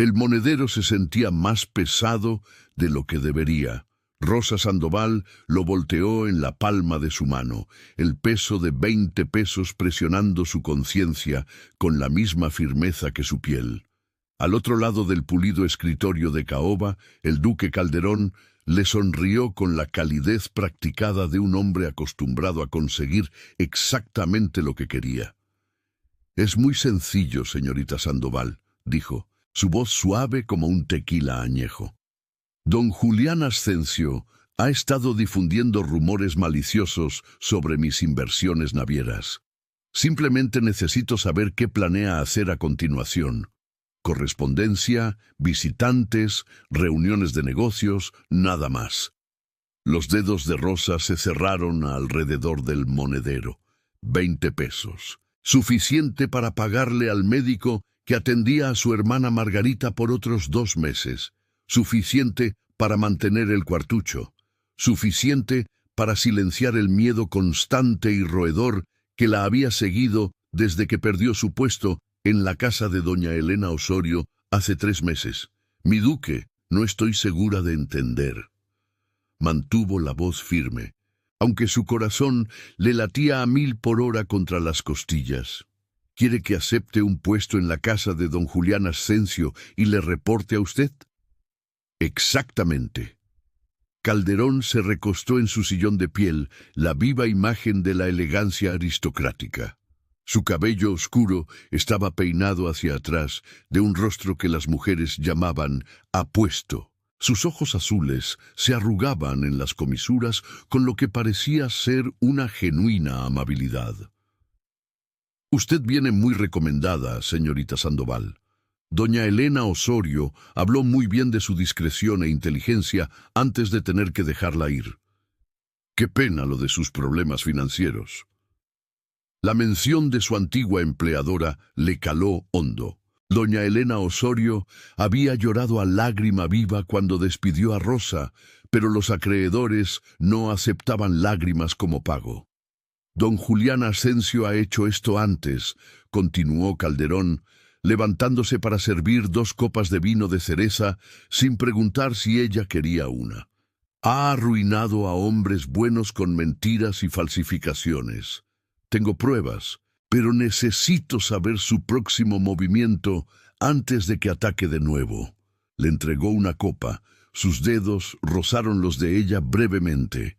El monedero se sentía más pesado de lo que debería. Rosa Sandoval lo volteó en la palma de su mano, el peso de 20 pesos presionando su conciencia con la misma firmeza que su piel. Al otro lado del pulido escritorio de caoba, el duque Calderón le sonrió con la calidez practicada de un hombre acostumbrado a conseguir exactamente lo que quería. «Es muy sencillo, señorita Sandoval», dijo, su voz suave como un tequila añejo. «Don Julián Ascencio ha estado difundiendo rumores maliciosos sobre mis inversiones navieras. Simplemente necesito saber qué planea hacer a continuación. Correspondencia, visitantes, reuniones de negocios, nada más». Los dedos de Rosa se cerraron alrededor del monedero. 20 pesos. Suficiente para pagarle al médico que atendía a su hermana Margarita por otros 2 meses. Suficiente para mantener el cuartucho. Suficiente para silenciar el miedo constante y roedor que la había seguido desde que perdió su puesto en la casa de doña Elena Osorio hace 3 meses. «Mi duque, no estoy segura de entender». Mantuvo la voz firme, aunque su corazón le latía a 1000 por hora contra las costillas. «¿Quiere que acepte un puesto en la casa de don Julián Ascencio y le reporte a usted?» «Exactamente». Calderón se recostó en su sillón de piel, la viva imagen de la elegancia aristocrática. Su cabello oscuro estaba peinado hacia atrás, de un rostro que las mujeres llamaban apuesto. Sus ojos azules se arrugaban en las comisuras con lo que parecía ser una genuina amabilidad. «Usted viene muy recomendada, señorita Sandoval. Doña Elena Osorio habló muy bien de su discreción e inteligencia antes de tener que dejarla ir. Qué pena lo de sus problemas financieros». La mención de su antigua empleadora le caló hondo. Doña Elena Osorio había llorado a lágrima viva cuando despidió a Rosa, pero los acreedores no aceptaban lágrimas como pago. «Don Julián Ascencio ha hecho esto antes», continuó Calderón, levantándose para servir 2 copas de vino de cereza sin preguntar si ella quería una. «Ha arruinado a hombres buenos con mentiras y falsificaciones. Tengo pruebas, pero necesito saber su próximo movimiento antes de que ataque de nuevo». Le entregó una copa. Sus dedos rozaron los de ella brevemente.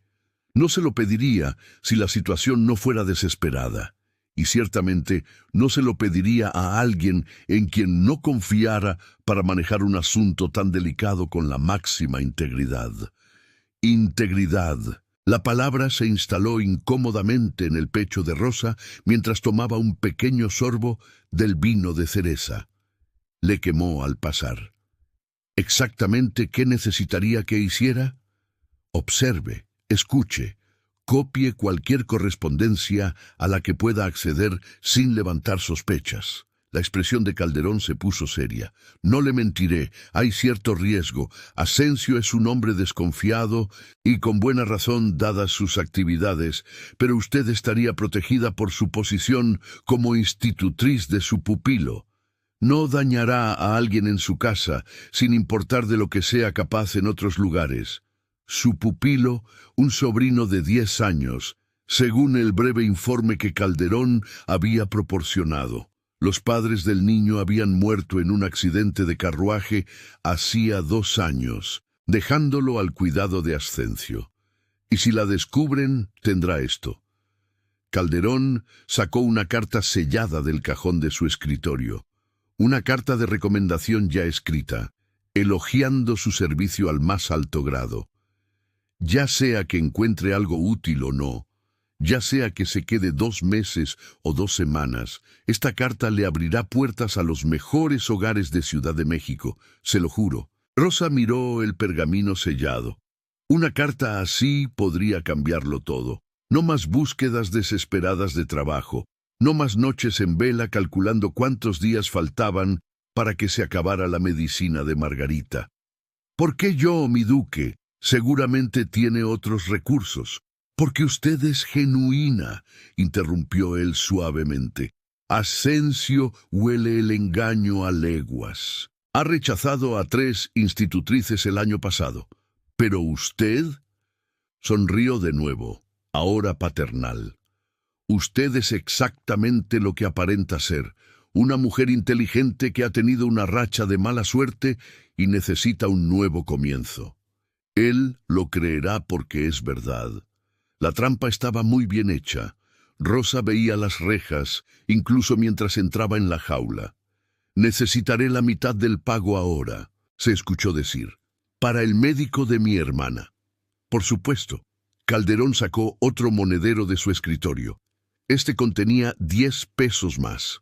No se lo pediría si la situación no fuera desesperada, y ciertamente no se lo pediría a alguien en quien no confiara para manejar un asunto tan delicado con la máxima integridad. Integridad. La palabra se instaló incómodamente en el pecho de Rosa mientras tomaba un pequeño sorbo del vino de cereza. Le quemó al pasar. ¿Exactamente qué necesitaría que hiciera? Observe, escuche, copie cualquier correspondencia a la que pueda acceder sin levantar sospechas. La expresión de Calderón se puso seria. «No le mentiré, hay cierto riesgo. Ascencio es un hombre desconfiado y con buena razón dadas sus actividades, pero usted estaría protegida por su posición como institutriz de su pupilo. No dañará a alguien en su casa, sin importar de lo que sea capaz en otros lugares. Su pupilo, un sobrino de 10 años, según el breve informe que Calderón había proporcionado. Los padres del niño habían muerto en un accidente de carruaje hacía 2 años, dejándolo al cuidado de Ascencio. Y si la descubren, tendrá esto». Calderón sacó una carta sellada del cajón de su escritorio. Una carta de recomendación ya escrita, elogiando su servicio al más alto grado. Ya sea que encuentre algo útil o no, ya sea que se quede 2 meses o 2 semanas, esta carta le abrirá puertas a los mejores hogares de Ciudad de México, se lo juro. Rosa miró el pergamino sellado. Una carta así podría cambiarlo todo. No más búsquedas desesperadas de trabajo, no más noches en vela calculando cuántos días faltaban para que se acabara la medicina de Margarita. ¿Por qué yo, mi duque? Seguramente tiene otros recursos. «Porque usted es genuina», interrumpió él suavemente. «Ascencio huele el engaño a leguas. Ha rechazado a 3 institutrices el año pasado. ¿Pero usted? Sonrió de nuevo, ahora paternal. Usted es exactamente lo que aparenta ser, una mujer inteligente que ha tenido una racha de mala suerte y necesita un nuevo comienzo. Él lo creerá porque es verdad. La trampa estaba muy bien hecha. Rosa veía las rejas, incluso mientras entraba en la jaula. «Necesitaré la mitad del pago ahora», se escuchó decir, «para el médico de mi hermana». Por supuesto. Calderón sacó otro monedero de su escritorio. Este contenía 10 pesos más.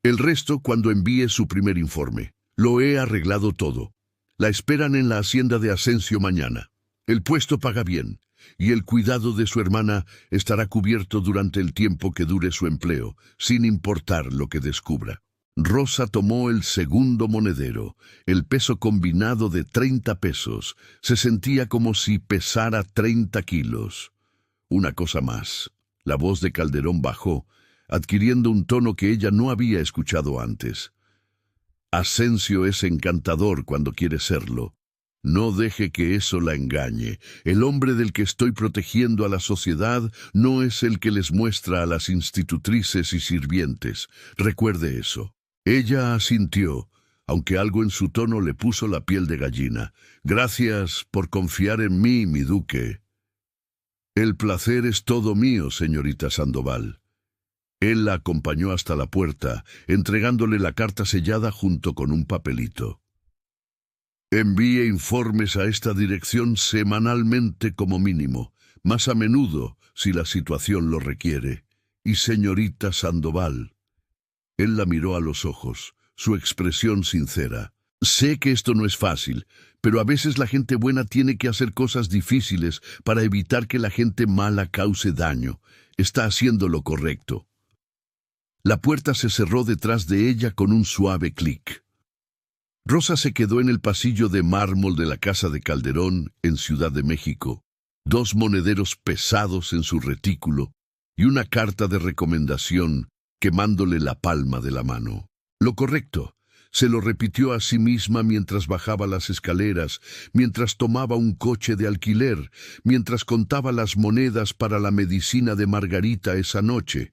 El resto cuando envíe su primer informe. Lo he arreglado todo. La esperan en la hacienda de Asensio mañana. El puesto paga bien, y el cuidado de su hermana estará cubierto durante el tiempo que dure su empleo, sin importar lo que descubra. Rosa tomó el segundo monedero, el peso combinado de 30 pesos. Se sentía como si pesara 30 kilos. Una cosa más. La voz de Calderón bajó, adquiriendo un tono que ella no había escuchado antes. Asensio es encantador cuando quiere serlo. No deje que eso la engañe. El hombre del que estoy protegiendo a la sociedad no es el que les muestra a las institutrices y sirvientes. Recuerde eso. Ella asintió, aunque algo en su tono le puso la piel de gallina. Gracias por confiar en mí, mi duque. El placer es todo mío, señorita Sandoval. Él la acompañó hasta la puerta, entregándole la carta sellada junto con un papelito. Envíe informes a esta dirección semanalmente como mínimo, más a menudo si la situación lo requiere. Y señorita Sandoval. Él la miró a los ojos, su expresión sincera. Sé que esto no es fácil, pero a veces la gente buena tiene que hacer cosas difíciles para evitar que la gente mala cause daño. Está haciendo lo correcto. La puerta se cerró detrás de ella con un suave clic. Rosa se quedó en el pasillo de mármol de la casa de Calderón, en Ciudad de México, 2 monederos pesados en su retículo y una carta de recomendación quemándole la palma de la mano. Lo correcto. Se lo repitió a sí misma mientras bajaba las escaleras, mientras tomaba un coche de alquiler, mientras contaba las monedas para la medicina de Margarita esa noche.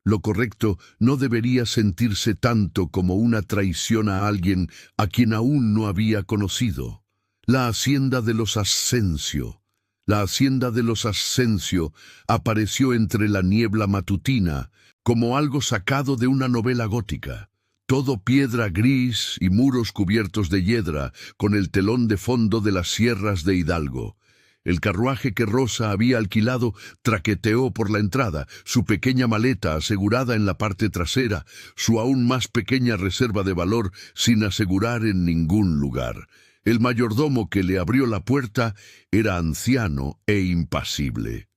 Lo correcto no debería sentirse tanto como una traición a alguien a quien aún no había conocido. La hacienda de los Asensio. La hacienda de los Asensio apareció entre la niebla matutina, como algo sacado de una novela gótica. Todo piedra gris y muros cubiertos de hiedra, con el telón de fondo de las sierras de Hidalgo. El carruaje que Rosa había alquilado traqueteó por la entrada, su pequeña maleta asegurada en la parte trasera, su aún más pequeña reserva de valor sin asegurar en ningún lugar. El mayordomo que le abrió la puerta era anciano e impasible.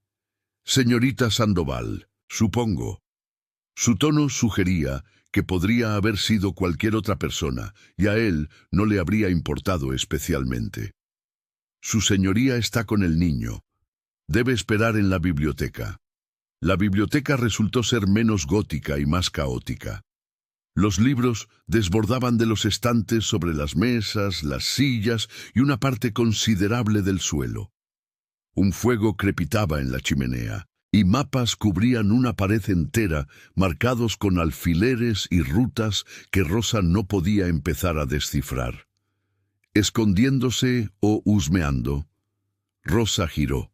«Señorita Sandoval, supongo». Su tono sugería que podría haber sido cualquier otra persona, y a él no le habría importado especialmente. «Su señoría está con el niño. Debe esperar en la biblioteca». La biblioteca resultó ser menos gótica y más caótica. Los libros desbordaban de los estantes sobre las mesas, las sillas y una parte considerable del suelo. Un fuego crepitaba en la chimenea, y mapas cubrían una pared entera, marcados con alfileres y rutas que Rosa no podía empezar a descifrar. Escondiéndose o husmeando, Rosa giró.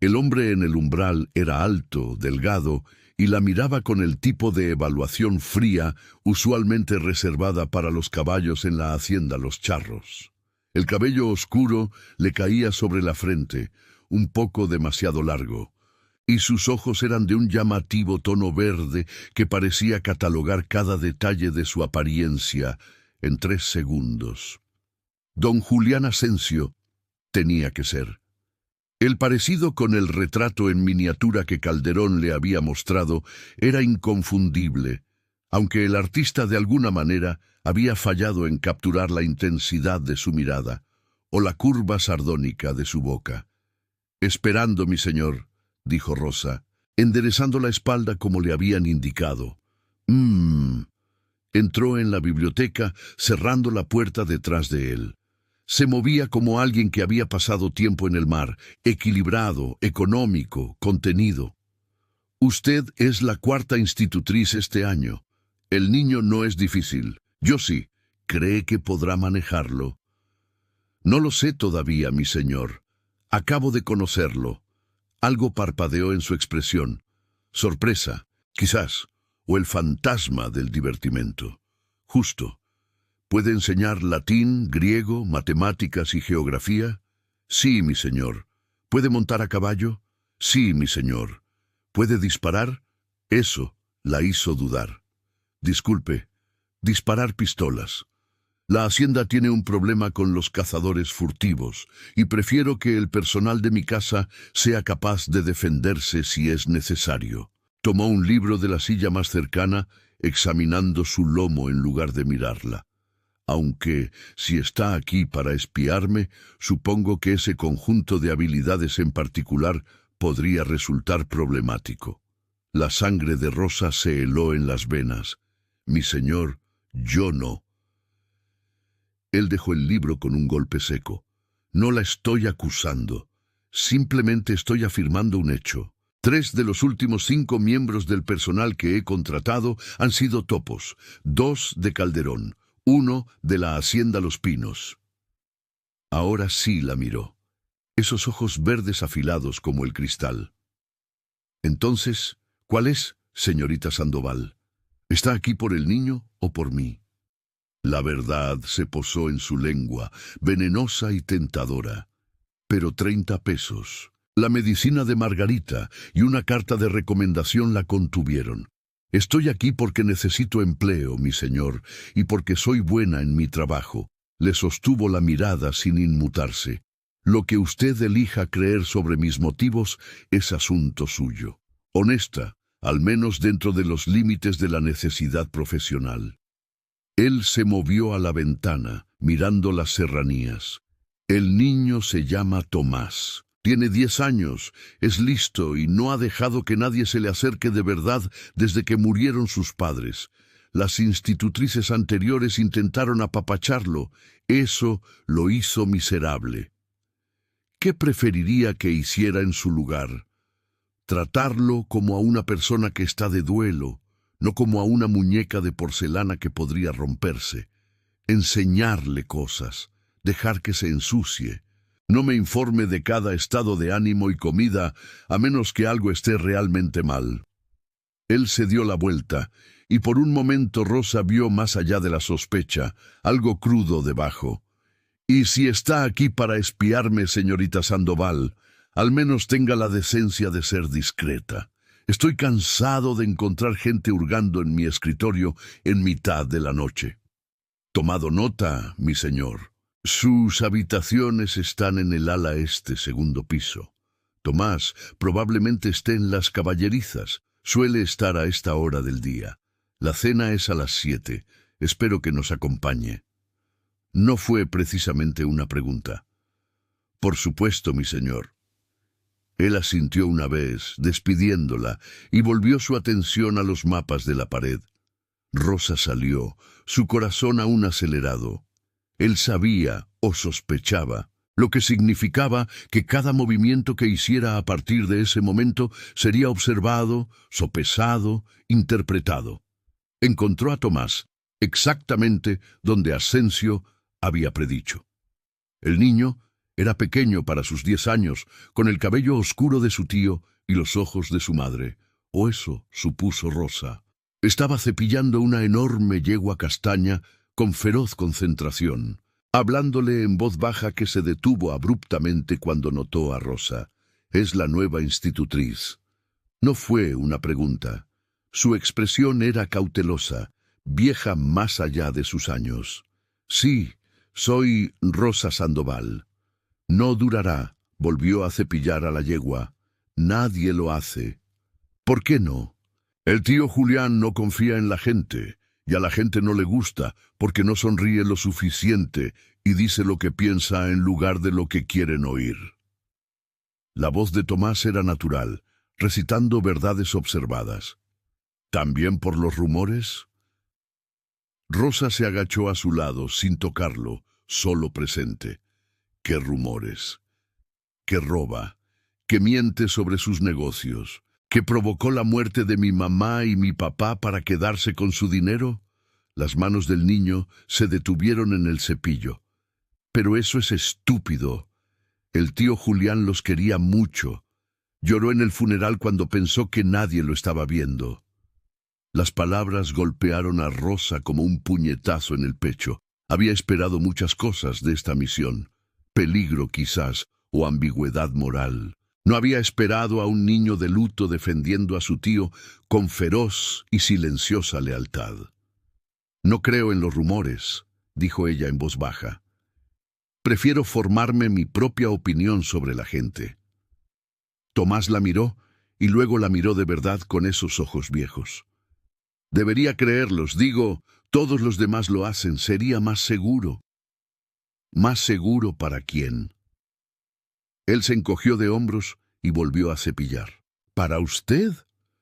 El hombre en el umbral era alto, delgado, y la miraba con el tipo de evaluación fría usualmente reservada para los caballos en la hacienda Los Charros. El cabello oscuro le caía sobre la frente, un poco demasiado largo, y sus ojos eran de un llamativo tono verde que parecía catalogar cada detalle de su apariencia en 3 segundos. Don Julián Asensio tenía que ser. El parecido con el retrato en miniatura que Calderón le había mostrado era inconfundible, aunque el artista de alguna manera había fallado en capturar la intensidad de su mirada o la curva sardónica de su boca. «Esperando, mi señor», dijo Rosa, enderezando la espalda como le habían indicado. Entró en la biblioteca, cerrando la puerta detrás de él. Se movía como alguien que había pasado tiempo en el mar, equilibrado, económico, contenido. Usted es la cuarta institutriz este año. El niño no es difícil. Yo sí. ¿Cree que podrá manejarlo? No lo sé todavía, mi señor. Acabo de conocerlo. Algo parpadeó en su expresión. Sorpresa, quizás, o el fantasma del divertimento. Justo. ¿Puede enseñar latín, griego, matemáticas y geografía? Sí, mi señor. ¿Puede montar a caballo? Sí, mi señor. ¿Puede disparar? Eso la hizo dudar. Disculpe, disparar pistolas. La hacienda tiene un problema con los cazadores furtivos y prefiero que el personal de mi casa sea capaz de defenderse si es necesario. Tomó un libro de la silla más cercana, examinando su lomo en lugar de mirarla. Aunque, si está aquí para espiarme, supongo que ese conjunto de habilidades en particular podría resultar problemático. La sangre de Rosa se heló en las venas. Mi señor, yo no. Él dejó el libro con un golpe seco. No la estoy acusando. Simplemente estoy afirmando un hecho. 3 de los últimos 5 miembros del personal que he contratado han sido topos. 2 de Calderón. 1 de la Hacienda Los Pinos. Ahora sí la miró. Esos ojos verdes afilados como el cristal. Entonces, ¿cuál es, señorita Sandoval? ¿Está aquí por el niño o por mí? La verdad se posó en su lengua, venenosa y tentadora. Pero 30 pesos, la medicina de Margarita y una carta de recomendación la contuvieron. Estoy aquí porque necesito empleo, mi señor, y porque soy buena en mi trabajo. Le sostuvo la mirada sin inmutarse. Lo que usted elija creer sobre mis motivos es asunto suyo. Honesta, al menos dentro de los límites de la necesidad profesional. Él se movió a la ventana, mirando las serranías. El niño se llama Tomás. Tiene 10 años, es listo y no ha dejado que nadie se le acerque de verdad desde que murieron sus padres. Las institutrices anteriores intentaron apapacharlo. Eso lo hizo miserable. ¿Qué preferiría que hiciera en su lugar? Tratarlo como a una persona que está de duelo, no como a una muñeca de porcelana que podría romperse. Enseñarle cosas, dejar que se ensucie. No me informe de cada estado de ánimo y comida, a menos que algo esté realmente mal. Él se dio la vuelta, y por un momento Rosa vio más allá de la sospecha, algo crudo debajo. Y si está aquí para espiarme, señorita Sandoval, al menos tenga la decencia de ser discreta. Estoy cansado de encontrar gente hurgando en mi escritorio en mitad de la noche. Tomado nota, mi señor. Sus habitaciones están en el ala este, segundo piso. Tomás probablemente esté en las caballerizas. Suele estar a esta hora del día. La cena es a las 7. Espero que nos acompañe. No fue precisamente una pregunta. Por supuesto, mi señor. Él asintió una vez, despidiéndola, y volvió su atención a los mapas de la pared. Rosa salió, su corazón aún acelerado. Él sabía, o sospechaba, lo que significaba que cada movimiento que hiciera a partir de ese momento sería observado, sopesado, interpretado. Encontró a Tomás, exactamente donde Asensio había predicho. El niño era pequeño para sus 10 años, con el cabello oscuro de su tío y los ojos de su madre, o eso supuso Rosa. Estaba cepillando una enorme yegua castaña con feroz concentración, hablándole en voz baja que se detuvo abruptamente cuando notó a Rosa. Es la nueva institutriz. No fue una pregunta. Su expresión era cautelosa, vieja más allá de sus años. Sí, soy Rosa Sandoval. No durará, volvió a cepillar a la yegua. Nadie lo hace. ¿Por qué no? El tío Julián no confía en la gente, y a la gente no le gusta porque no sonríe lo suficiente y dice lo que piensa en lugar de lo que quieren oír. La voz de Tomás era natural, recitando verdades observadas. ¿También por los rumores? Rosa se agachó a su lado, sin tocarlo, solo presente. ¡Qué rumores! ¡Que roba! ¡Que miente sobre sus negocios! ¿Que provocó la muerte de mi mamá y mi papá para quedarse con su dinero? Las manos del niño se detuvieron en el cepillo. Pero eso es estúpido. El tío Julián los quería mucho. Lloró en el funeral cuando pensó que nadie lo estaba viendo. Las palabras golpearon a Rosa como un puñetazo en el pecho. Había esperado muchas cosas de esta misión. Peligro quizás, o ambigüedad moral. No había esperado a un niño de luto defendiendo a su tío con feroz y silenciosa lealtad. «No creo en los rumores», dijo ella en voz baja. «Prefiero formarme mi propia opinión sobre la gente». Tomás la miró y luego la miró de verdad con esos ojos viejos. «Debería creerlos, digo, todos los demás lo hacen, sería más seguro». «¿Más seguro para quién?». Él se encogió de hombros y volvió a cepillar. «¿Para usted?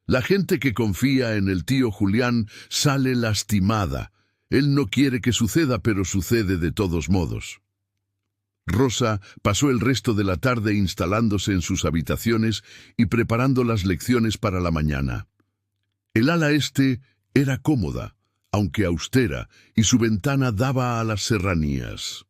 La gente que confía en el tío Julián sale lastimada. Él no quiere que suceda, pero sucede de todos modos». Rosa pasó el resto de la tarde instalándose en sus habitaciones y preparando las lecciones para la mañana. El ala este era cómoda, aunque austera, y su ventana daba a las serranías.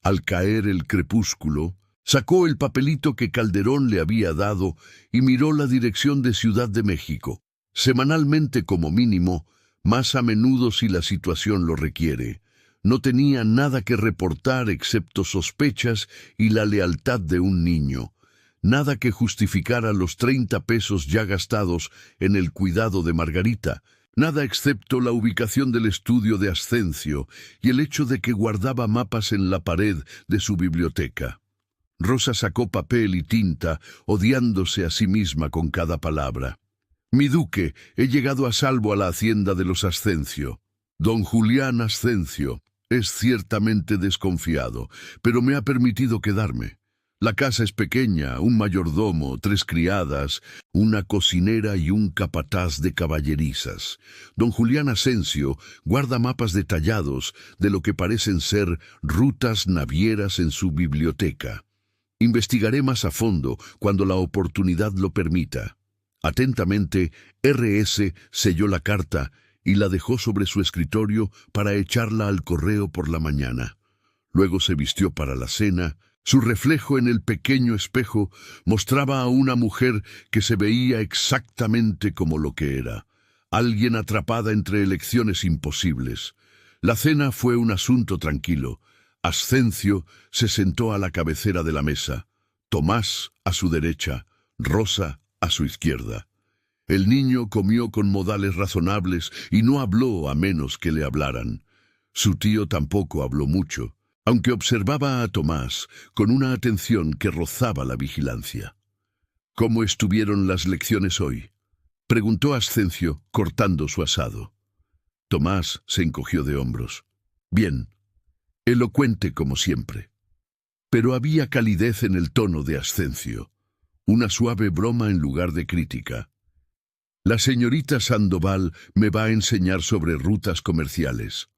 Al caer el crepúsculo, sacó el papelito que Calderón le había dado y miró la dirección de Ciudad de México, semanalmente como mínimo, más a menudo si la situación lo requiere. No tenía nada que reportar excepto sospechas y la lealtad de un niño. Nada que justificara los 30 pesos ya gastados en el cuidado de Margarita. Nada excepto la ubicación del estudio de Ascencio y el hecho de que guardaba mapas en la pared de su biblioteca. Rosa sacó papel y tinta, odiándose a sí misma con cada palabra. «Mi duque, he llegado a salvo a la hacienda de los Ascencio. Don Julián Ascencio es ciertamente desconfiado, pero me ha permitido quedarme. La casa es pequeña, un mayordomo, 3 criadas, una cocinera y un capataz de caballerizas. Don Julián Ascencio guarda mapas detallados de lo que parecen ser rutas navieras en su biblioteca. Investigaré más a fondo cuando la oportunidad lo permita». Atentamente, R.S. selló la carta y la dejó sobre su escritorio para echarla al correo por la mañana. Luego se vistió para la cena. Su reflejo en el pequeño espejo mostraba a una mujer que se veía exactamente como lo que era, alguien atrapada entre elecciones imposibles. La cena fue un asunto tranquilo. Ascencio se sentó a la cabecera de la mesa, Tomás a su derecha, Rosa a su izquierda. El niño comió con modales razonables y no habló a menos que le hablaran. Su tío tampoco habló mucho, aunque observaba a Tomás con una atención que rozaba la vigilancia. «¿Cómo estuvieron las lecciones hoy?», preguntó Ascencio, cortando su asado. Tomás se encogió de hombros. «Bien, elocuente como siempre». Pero había calidez en el tono de Ascencio, una suave broma en lugar de crítica. «La señorita Sandoval me va a enseñar sobre rutas comerciales»,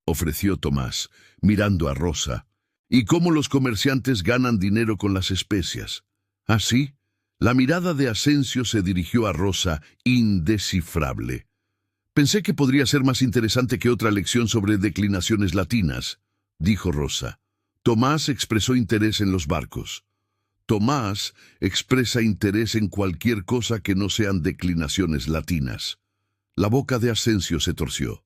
ofreció Tomás, mirando a Rosa. «¿Y cómo los comerciantes ganan dinero con las especias?». «¿Así?». La mirada de Ascencio se dirigió a Rosa, indescifrable. «Pensé que podría ser más interesante que otra lección sobre declinaciones latinas», dijo Rosa. Tomás expresó interés en los barcos. Tomás expresa interés en cualquier cosa que no sean declinaciones latinas. La boca de Ascencio se torció.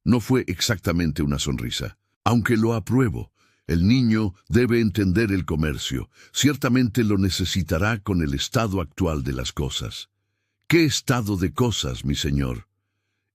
No fue exactamente una sonrisa. «Aunque lo apruebo, el niño debe entender el comercio. Ciertamente lo necesitará con el estado actual de las cosas». «¿Qué estado de cosas, mi señor?».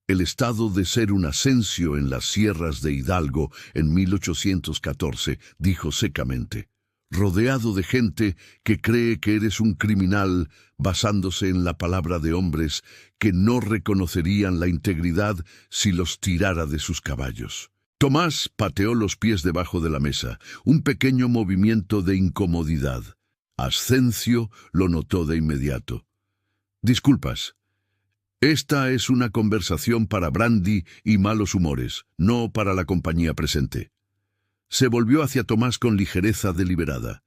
«El estado de ser un Ascencio en las sierras de Hidalgo en 1814, dijo secamente, «rodeado de gente que cree que eres un criminal basándose en la palabra de hombres que no reconocerían la integridad si los tirara de sus caballos». Tomás pateó los pies debajo de la mesa, un pequeño movimiento de incomodidad. Ascencio lo notó de inmediato. «Disculpas, Esta es una conversación para brandy y malos humores, no para la compañía presente. Se volvió hacia Tomás con ligereza deliberada.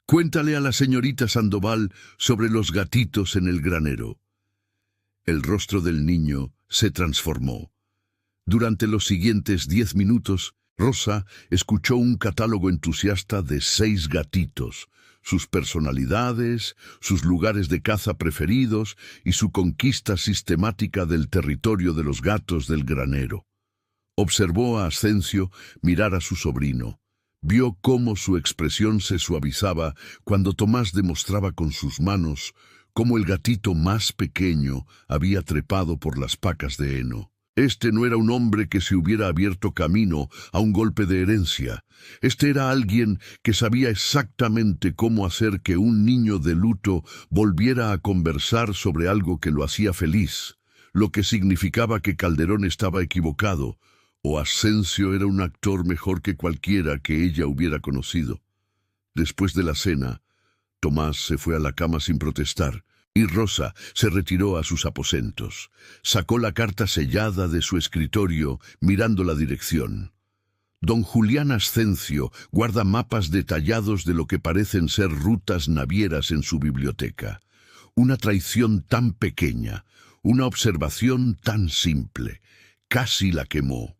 Cuéntale a la señorita Sandoval sobre los gatitos en el granero. El rostro del niño se transformó. Durante los siguientes 10 minutos, Rosa escuchó un catálogo entusiasta de 6 gatitos, sus personalidades, sus lugares de caza preferidos y su conquista sistemática del territorio de los gatos del granero. Observó a Ascencio mirar a su sobrino. Vio cómo su expresión se suavizaba cuando Tomás demostraba con sus manos cómo el gatito más pequeño había trepado por las pacas de heno. Este no era un hombre que se hubiera abierto camino a un golpe de herencia. Este era alguien que sabía exactamente cómo hacer que un niño de luto volviera a conversar sobre algo que lo hacía feliz, lo que significaba que Calderón estaba equivocado, o Ascencio era un actor mejor que cualquiera que ella hubiera conocido. Después de la cena, Tomás se fue a la cama sin protestar, y Rosa se retiró a sus aposentos. Sacó la carta sellada de su escritorio, mirando la dirección. Don Julián Ascencio guarda mapas detallados de lo que parecen ser rutas navieras en su biblioteca. Una traición tan pequeña, una observación tan simple, casi la quemó.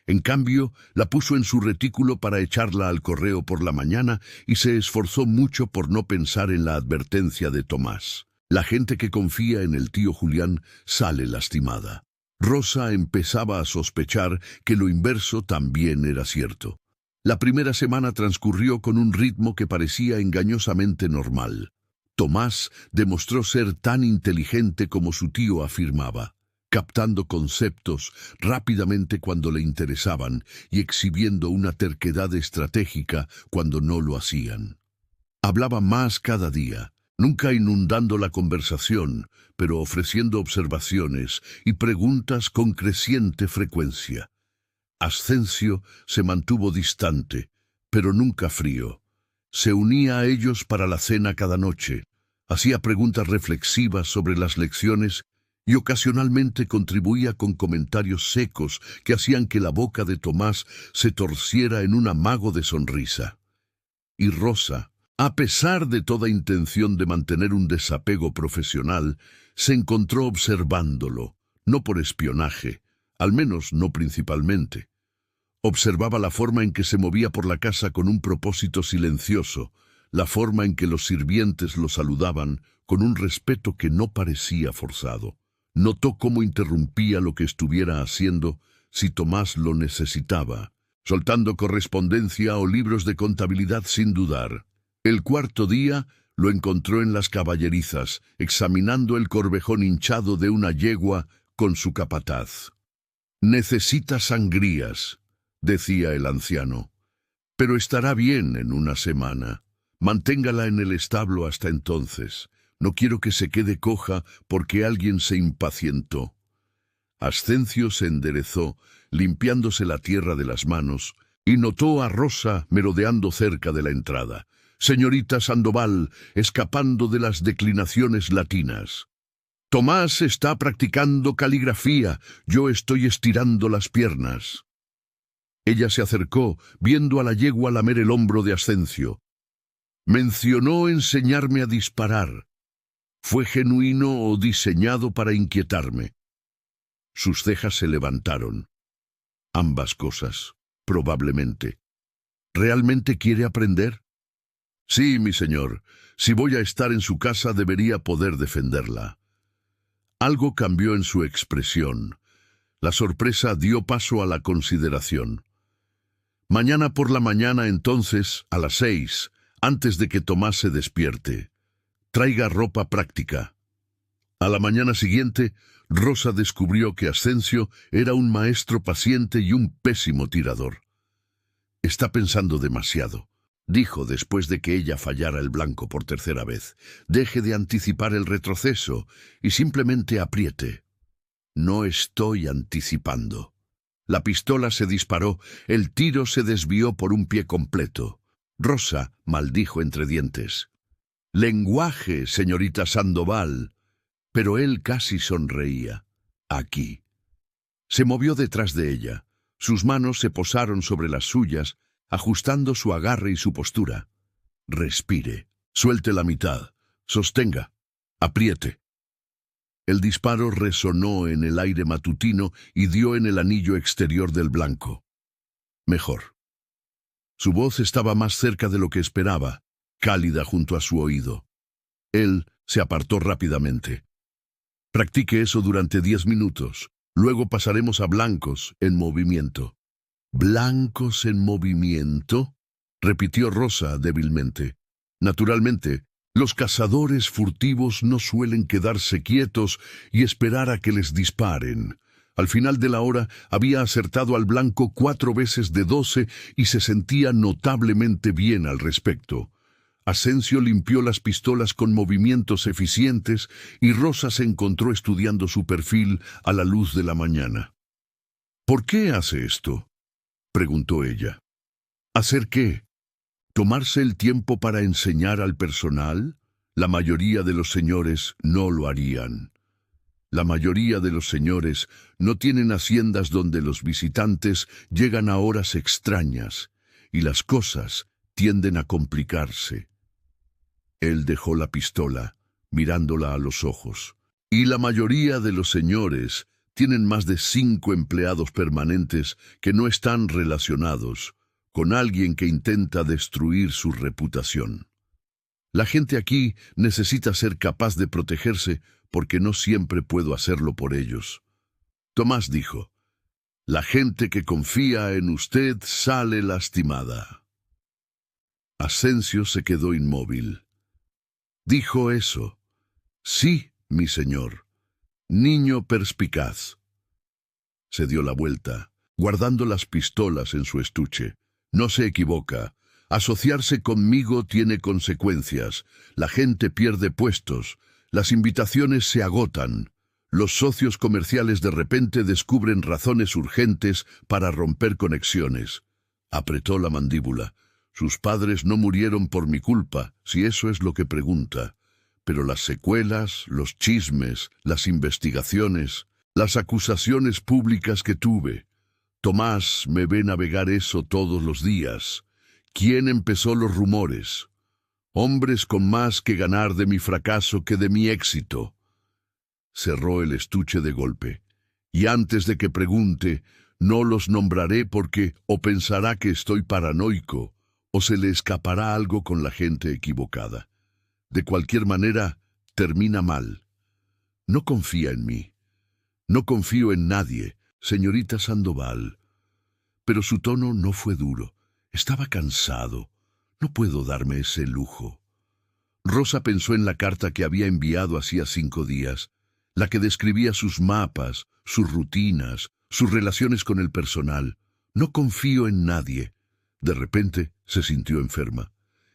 En cambio, la puso en su retículo para echarla al correo por la mañana y se esforzó mucho por no pensar en la advertencia de Tomás. La gente que confía en el tío Julián sale lastimada. Rosa empezaba a sospechar que lo inverso también era cierto. La primera semana transcurrió con un ritmo que parecía engañosamente normal. Tomás demostró ser tan inteligente como su tío afirmaba, captando conceptos rápidamente cuando le interesaban y exhibiendo una terquedad estratégica cuando no lo hacían. Hablaba más cada día, nunca inundando la conversación, pero ofreciendo observaciones y preguntas con creciente frecuencia. Ascencio se mantuvo distante, pero nunca frío. Se unía a ellos para la cena cada noche, hacía preguntas reflexivas sobre las lecciones y ocasionalmente contribuía con comentarios secos que hacían que la boca de Tomás se torciera en un amago de sonrisa. Y Rosa, a pesar de toda intención de mantener un desapego profesional, se encontró observándolo, no por espionaje, al menos no principalmente. Observaba la forma en que se movía por la casa con un propósito silencioso, la forma en que los sirvientes lo saludaban con un respeto que no parecía forzado. Notó cómo interrumpía lo que estuviera haciendo si Tomás lo necesitaba, soltando correspondencia o libros de contabilidad sin dudar. El cuarto día lo encontró en las caballerizas, examinando el corvejón hinchado de una yegua con su capataz. «Necesita sangrías», decía el anciano, «pero estará bien en una semana. Manténgala en el establo hasta entonces. No quiero que se quede coja porque alguien se impacientó». Ascencio se enderezó, limpiándose la tierra de las manos, y notó a Rosa merodeando cerca de la entrada. «Señorita Sandoval, escapando de las declinaciones latinas. Tomás está practicando caligrafía, yo estoy estirando las piernas». Ella se acercó, viendo a la yegua lamer el hombro de Ascencio. «Mencionó enseñarme a disparar. ¿Fue genuino o diseñado para inquietarme?» Sus cejas se levantaron. «Ambas cosas, probablemente. ¿Realmente quiere aprender?» «Sí, mi señor. Si voy a estar en su casa, debería poder defenderla». Algo cambió en su expresión. La sorpresa dio paso a la consideración. «Mañana por la mañana, entonces, a las 6, antes de que Tomás se despierte. Traiga ropa práctica». A la mañana siguiente, Rosa descubrió que Ascencio era un maestro paciente y un pésimo tirador. «Está pensando demasiado», dijo después de que ella fallara el blanco por tercera vez. «Deje de anticipar el retroceso y simplemente apriete». «No estoy anticipando». La pistola se disparó, el tiro se desvió por un pie completo. Rosa maldijo entre dientes. «Lenguaje, señorita Sandoval». pero él casi sonreía. Aquí. Se movió detrás de ella. Sus manos se posaron sobre las suyas, ajustando su agarre y su postura. Respire. Suelte la mitad. Sostenga. Apriete. El disparo resonó en el aire matutino y dio en el anillo exterior del blanco. Mejor. Su voz estaba más cerca de lo que esperaba, cálida junto a su oído. Él se apartó rápidamente. Practique eso durante 10 minutos. Luego pasaremos a blancos en movimiento. ¿Blancos en movimiento?, repitió Rosa débilmente. Naturalmente, los cazadores furtivos no suelen quedarse quietos y esperar a que les disparen. Al final de la hora había acertado al blanco 4 veces de 12 y se sentía notablemente bien al respecto. Asensio limpió las pistolas con movimientos eficientes y Rosa se encontró estudiando su perfil a la luz de la mañana. ¿Por qué hace esto?, preguntó ella. ¿Hacer qué? ¿Tomarse el tiempo para enseñar al personal? La mayoría de los señores no lo harían. La mayoría de los señores no tienen haciendas donde los visitantes llegan a horas extrañas y las cosas tienden a complicarse. Él dejó la pistola, mirándola a los ojos. Y la mayoría de los señores tienen más de 5 empleados permanentes que no están relacionados con alguien que intenta destruir su reputación. La gente aquí necesita ser capaz de protegerse porque no siempre puedo hacerlo por ellos. Tomás dijo, «La gente que confía en usted sale lastimada». Asensio se quedó inmóvil. «¿Dijo eso?» «Sí, mi señor. Niño perspicaz». Se dio la vuelta, guardando las pistolas en su estuche. «No se equivoca. Asociarse conmigo tiene consecuencias. La gente pierde puestos. Las invitaciones se agotan. Los socios comerciales de repente descubren razones urgentes para romper conexiones». Apretó la mandíbula. «Sus padres no murieron por mi culpa, si eso es lo que pregunta. Pero las secuelas, los chismes, las investigaciones, las acusaciones públicas que tuve. Tomás me ve navegar eso todos los días. ¿Quién empezó los rumores? Hombres con más que ganar de mi fracaso que de mi éxito». Cerró el estuche de golpe. «Y antes de que pregunte, no los nombraré porque o pensará que estoy paranoico, o se le escapará algo con la gente equivocada. De cualquier manera, termina mal. No confía en mí. No confío en nadie, señorita Sandoval». Pero su tono no fue duro. Estaba cansado. No puedo darme ese lujo. Rosa pensó en la carta que había enviado hacía 5 días, la que describía sus mapas, sus rutinas, sus relaciones con el personal. No confío en nadie. De repente se sintió enferma.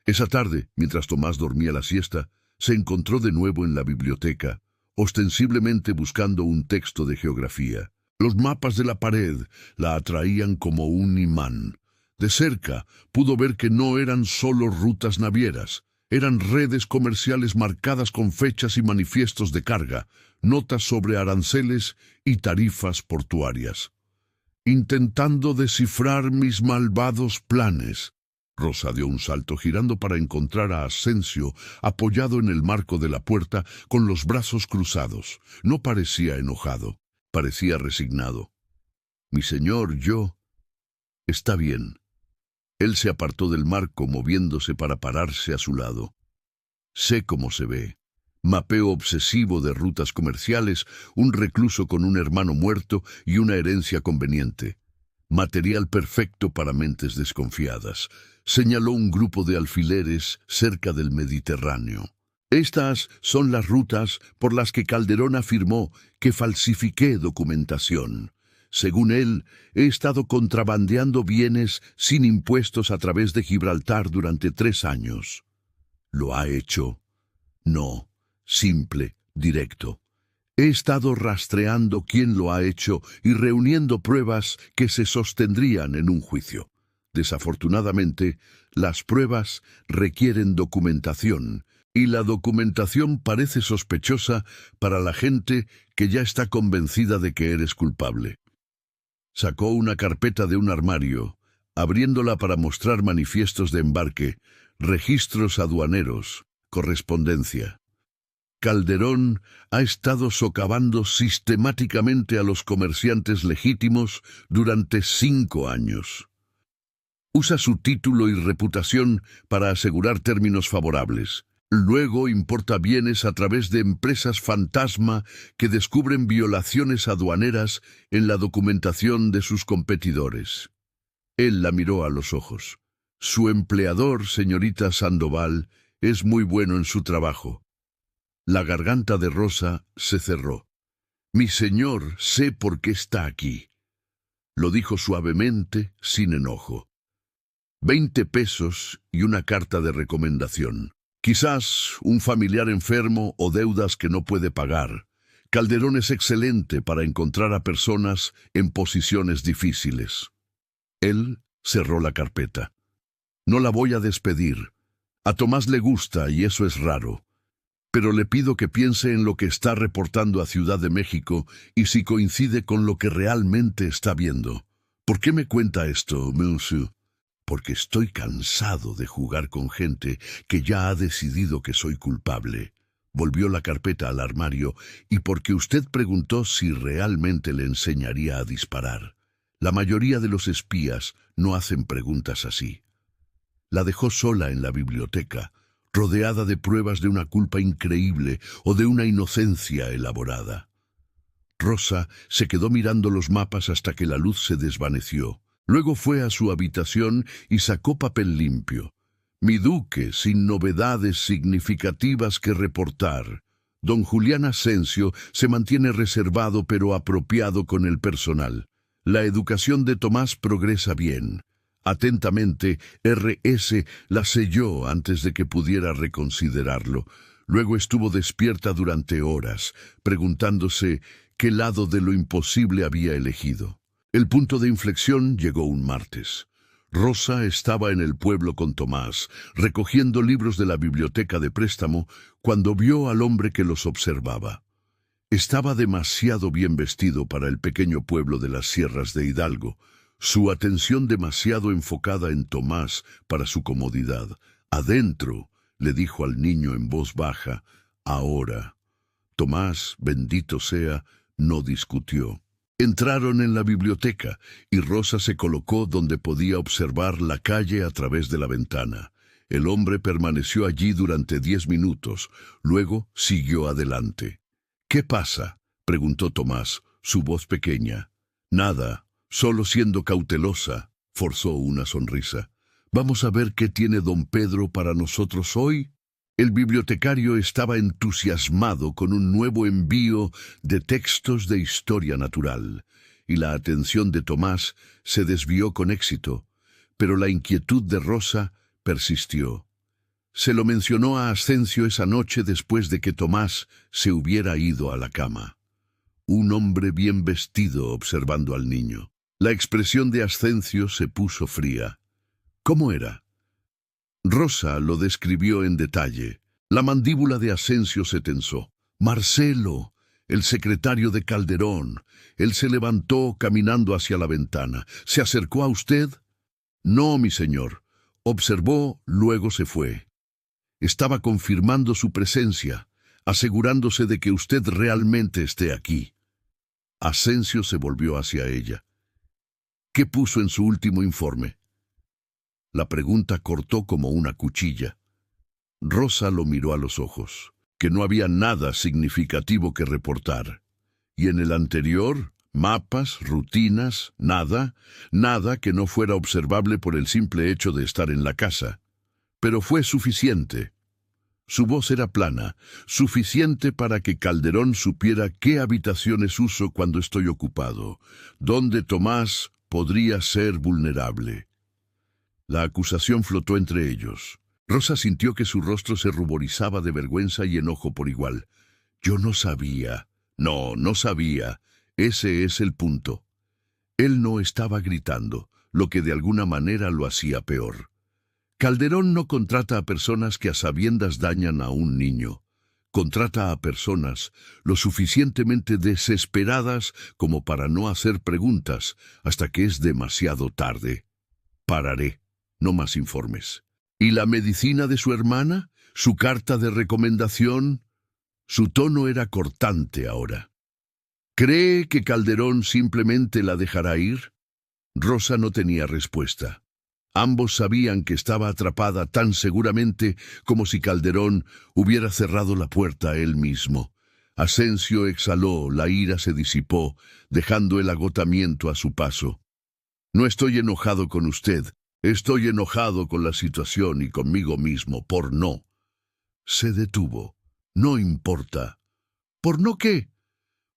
Esa tarde, mientras Tomás dormía la siesta, se encontró de nuevo en la biblioteca, ostensiblemente buscando un texto de geografía. Los mapas de la pared la atraían como un imán. De cerca pudo ver que no eran solo rutas navieras, eran redes comerciales marcadas con fechas y manifiestos de carga, notas sobre aranceles y tarifas portuarias. «Intentando descifrar mis malvados planes». Rosa dio un salto girando para encontrar a Asensio apoyado en el marco de la puerta con los brazos cruzados. No parecía enojado, parecía resignado. «Mi señor, yo...» «Está bien». Él se apartó del marco moviéndose para pararse a su lado. «Sé cómo se ve. Mapeo obsesivo de rutas comerciales, un recluso con un hermano muerto y una herencia conveniente. Material perfecto para mentes desconfiadas». Señaló un grupo de alfileres cerca del Mediterráneo. «Estas son las rutas por las que Calderón afirmó que falsifiqué documentación. Según él, he estado contrabandeando bienes sin impuestos a través de Gibraltar durante 3 años. ¿Lo ha hecho? No. Simple, directo. He estado rastreando quién lo ha hecho y reuniendo pruebas que se sostendrían en un juicio. Desafortunadamente, las pruebas requieren documentación, Y la documentación parece sospechosa para la gente que ya está convencida de que eres culpable. Sacó una carpeta de un armario, abriéndola para mostrar manifiestos de embarque, registros aduaneros, correspondencia. Calderón ha estado socavando sistemáticamente a los comerciantes legítimos durante 5 años. Usa su título y reputación para asegurar términos favorables. Luego importa bienes a través de empresas fantasma que descubren violaciones aduaneras en la documentación de sus competidores. Él la miró a los ojos. Su empleador, señorita Sandoval, es muy bueno en su trabajo. La garganta de Rosa se cerró. Mi señor, sé por qué está aquí. Lo dijo suavemente, sin enojo. 20 pesos y una carta de recomendación. Quizás un familiar enfermo o deudas que no puede pagar. Calderón es excelente para encontrar a personas en posiciones difíciles. Él cerró la carpeta. No la voy a despedir. A Tomás le gusta y eso es raro. Pero le pido que piense en lo que está reportando a Ciudad de México y si coincide con lo que realmente está viendo. ¿Por qué me cuenta esto, monsieur? Porque estoy cansado de jugar con gente que ya ha decidido que soy culpable. Volvió la carpeta al armario y porque usted preguntó si realmente le enseñaría a disparar. La mayoría de los espías no hacen preguntas así. La dejó sola en la biblioteca, rodeada de pruebas de una culpa increíble o de una inocencia elaborada. Rosa se quedó mirando los mapas hasta que la luz se desvaneció. Luego fue a su habitación y sacó papel limpio. Mi duque, sin novedades significativas que reportar. Don Julián Asensio se mantiene reservado pero apropiado con el personal. La educación de Tomás progresa bien. Atentamente, R.S. la selló antes de que pudiera reconsiderarlo. Luego estuvo despierta durante horas, preguntándose qué lado de lo imposible había elegido. El punto de inflexión llegó un martes. Rosa estaba en el pueblo con Tomás, recogiendo libros de la biblioteca de préstamo, cuando vio al hombre que los observaba. Estaba demasiado bien vestido para el pequeño pueblo de las sierras de Hidalgo, su atención demasiado enfocada en Tomás para su comodidad. Adentro, le dijo al niño en voz baja, ahora. Tomás, bendito sea, no discutió. Entraron en la biblioteca y Rosa se colocó donde podía observar la calle a través de la ventana. El hombre permaneció allí durante 10 minutos, luego siguió adelante. ¿Qué pasa?, preguntó Tomás, su voz pequeña. Nada, solo siendo cautelosa, forzó una sonrisa. Vamos a ver qué tiene don Pedro para nosotros hoy. El bibliotecario estaba entusiasmado con un nuevo envío de textos de historia natural, y la atención de Tomás se desvió con éxito, pero la inquietud de Rosa persistió. Se lo mencionó a Asensio esa noche después de que Tomás se hubiera ido a la cama. Un hombre bien vestido observando al niño. La expresión de Asensio se puso fría. ¿Cómo era? Rosa lo describió en detalle. La mandíbula de Asensio se tensó. Marcelo, el secretario de Calderón. Él se levantó caminando hacia la ventana. ¿Se acercó a usted? No, mi señor. Observó, luego se fue. Estaba confirmando su presencia, asegurándose de que usted realmente esté aquí. Asensio se volvió hacia ella. ¿Qué puso en su último informe? La pregunta cortó como una cuchilla. Rosa lo miró a los ojos, que no había nada significativo que reportar. Y en el anterior, mapas, rutinas, nada que no fuera observable por el simple hecho de estar en la casa. Pero fue suficiente. Su voz era plana, suficiente para que Calderón supiera qué habitaciones uso cuando estoy ocupado, dónde Tomás podría ser vulnerable. La acusación flotó entre ellos. Rosa sintió que su rostro se ruborizaba de vergüenza y enojo por igual. Yo no sabía. No sabía. Ese es el punto. Él no estaba gritando, lo que de alguna manera lo hacía peor. Calderón no contrata a personas que a sabiendas dañan a un niño. Contrata a personas lo suficientemente desesperadas como para no hacer preguntas hasta que es demasiado tarde. Pararé. No más informes. ¿Y la medicina de su hermana? ¿Su carta de recomendación? Su tono era cortante ahora. ¿Cree que Calderón simplemente la dejará ir? Rosa no tenía respuesta. Ambos sabían que estaba atrapada tan seguramente como si Calderón hubiera cerrado la puerta a él mismo. Asensio exhaló, la ira se disipó, dejando el agotamiento a su paso. No estoy enojado con usted, estoy enojado con la situación y conmigo mismo, por no. Se detuvo. No importa. ¿Por no qué?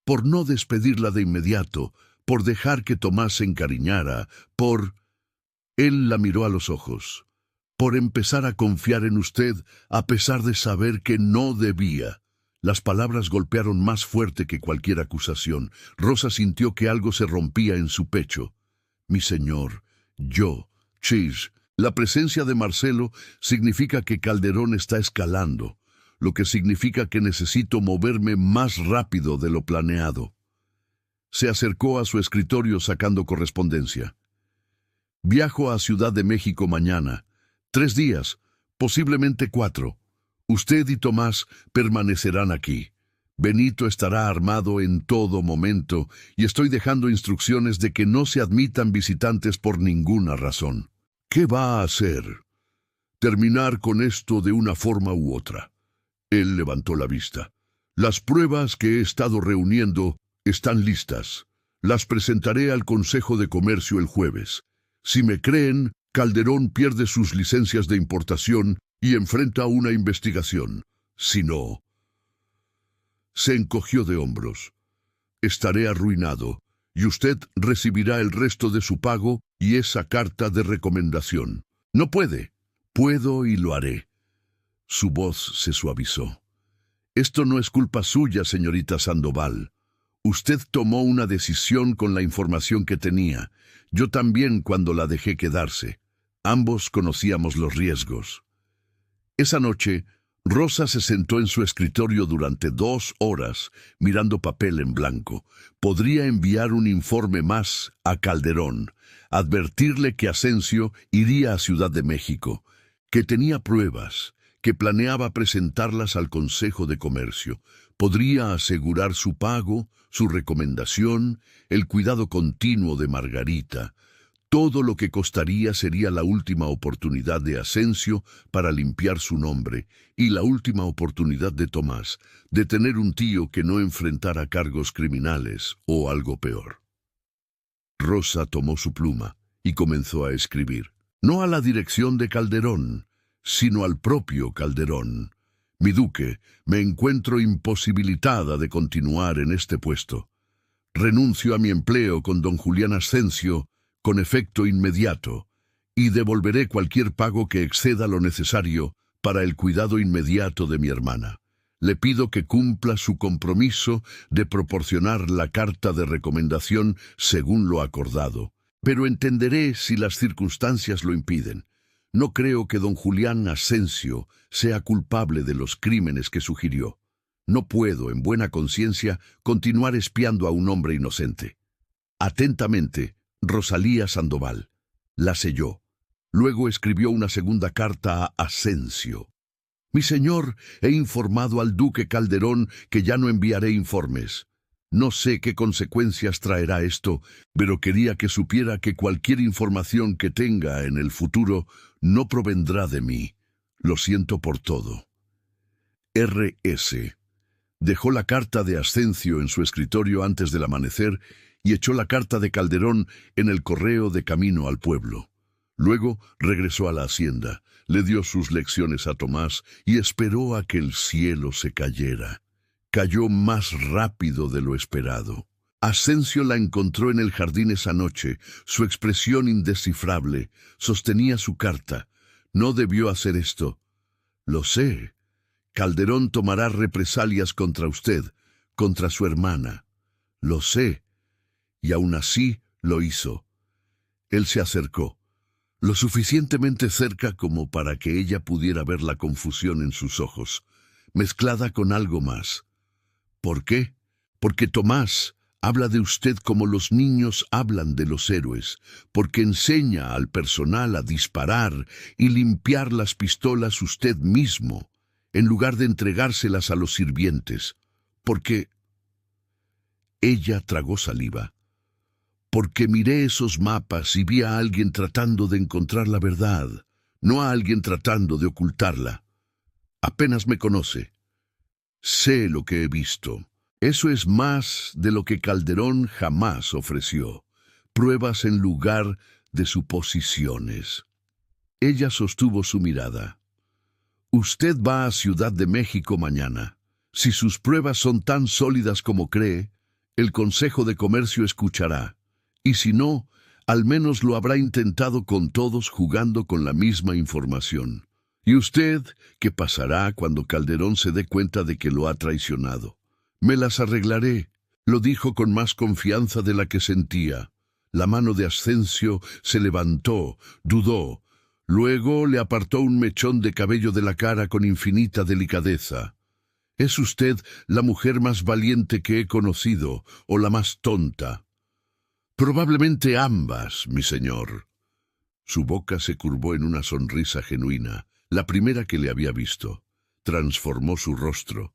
Por no despedirla de inmediato, por dejar que Tomás se encariñara, por... Él la miró a los ojos. Por empezar a confiar en usted a pesar de saber que no debía. Las palabras golpearon más fuerte que cualquier acusación. Rosa sintió que algo se rompía en su pecho. Mi señor, yo, Chis, la presencia de Marcelo significa que Calderón está escalando, lo que significa que necesito moverme más rápido de lo planeado. Se acercó a su escritorio sacando correspondencia. Viajo a Ciudad de México mañana. 3 días, posiblemente 4. Usted y Tomás permanecerán aquí. Benito estará armado en todo momento y estoy dejando instrucciones de que no se admitan visitantes por ninguna razón. ¿Qué va a hacer? Terminar con esto de una forma u otra. Él levantó la vista. Las pruebas que he estado reuniendo están listas. Las presentaré al Consejo de Comercio el jueves. Si me creen, Calderón pierde sus licencias de importación y enfrenta una investigación. Si no... Se encogió de hombros. Estaré arruinado, y usted recibirá el resto de su pago y esa carta de recomendación. No puede. Puedo y lo haré. Su voz se suavizó. Esto no es culpa suya, señorita Sandoval. Usted tomó una decisión con la información que tenía. Yo también cuando la dejé quedarse. Ambos conocíamos los riesgos. Esa noche, Rosa se sentó en su escritorio durante 2 horas, mirando papel en blanco. Podría enviar un informe más a Calderón, advertirle que Asensio iría a Ciudad de México, que tenía pruebas, que planeaba presentarlas al Consejo de Comercio. Podría asegurar su pago, su recomendación, el cuidado continuo de Margarita. Todo lo que costaría sería la última oportunidad de Asensio para limpiar su nombre y la última oportunidad de Tomás de tener un tío que no enfrentara cargos criminales o algo peor. Rosa tomó su pluma y comenzó a escribir. No a la dirección de Calderón, sino al propio Calderón. Mi duque, me encuentro imposibilitada de continuar en este puesto. Renuncio a mi empleo con don Julián Asensio con efecto inmediato, y devolveré cualquier pago que exceda lo necesario para el cuidado inmediato de mi hermana. Le pido que cumpla su compromiso de proporcionar la carta de recomendación según lo acordado, pero entenderé si las circunstancias lo impiden. No creo que don Julián Asensio sea culpable de los crímenes que sugirió. No puedo, en buena conciencia, continuar espiando a un hombre inocente. Atentamente, Rosalía Sandoval. La selló. Luego escribió una segunda carta a Asensio. Mi señor, he informado al duque Calderón que ya no enviaré informes. No sé qué consecuencias traerá esto, pero quería que supiera que cualquier información que tenga en el futuro no provendrá de mí. Lo siento por todo. R.S. Dejó la carta de Asensio en su escritorio antes del amanecer y echó la carta de Calderón en el correo de camino al pueblo. Luego regresó a la hacienda, le dio sus lecciones a Tomás y esperó a que el cielo se cayera. Cayó más rápido de lo esperado. Asensio la encontró en el jardín esa noche, su expresión indescifrable. Sostenía su carta. No debió hacer esto. Lo sé. Calderón tomará represalias contra usted, contra su hermana. Lo sé. Y aún así lo hizo. Él se acercó. lo suficientemente cerca como para que ella pudiera ver la confusión en sus ojos, mezclada con algo más. ¿Por qué? Porque Tomás habla de usted como los niños hablan de los héroes, porque enseña al personal a disparar y limpiar las pistolas usted mismo, en lugar de entregárselas a los sirvientes, porque... Ella tragó saliva. Porque miré esos mapas y vi a alguien tratando de encontrar la verdad, no a alguien tratando de ocultarla. Apenas me conoce. Sé lo que he visto. Eso es más de lo que Calderón jamás ofreció. Pruebas en lugar de suposiciones. Ella sostuvo su mirada. Usted va a Ciudad de México mañana. Si sus pruebas son tan sólidas como cree, el Consejo de Comercio escuchará. Y si no, al menos lo habrá intentado con todos jugando con la misma información. ¿Y usted qué pasará cuando Calderón se dé cuenta de que lo ha traicionado? Me las arreglaré, lo dijo con más confianza de la que sentía. La mano de Ascencio se levantó, dudó. Luego le apartó un mechón de cabello de la cara con infinita delicadeza. ¿Es usted la mujer más valiente que he conocido o la más tonta? Probablemente ambas, mi señor. Su boca se curvó en una sonrisa genuina, la primera que le había visto. Transformó su rostro,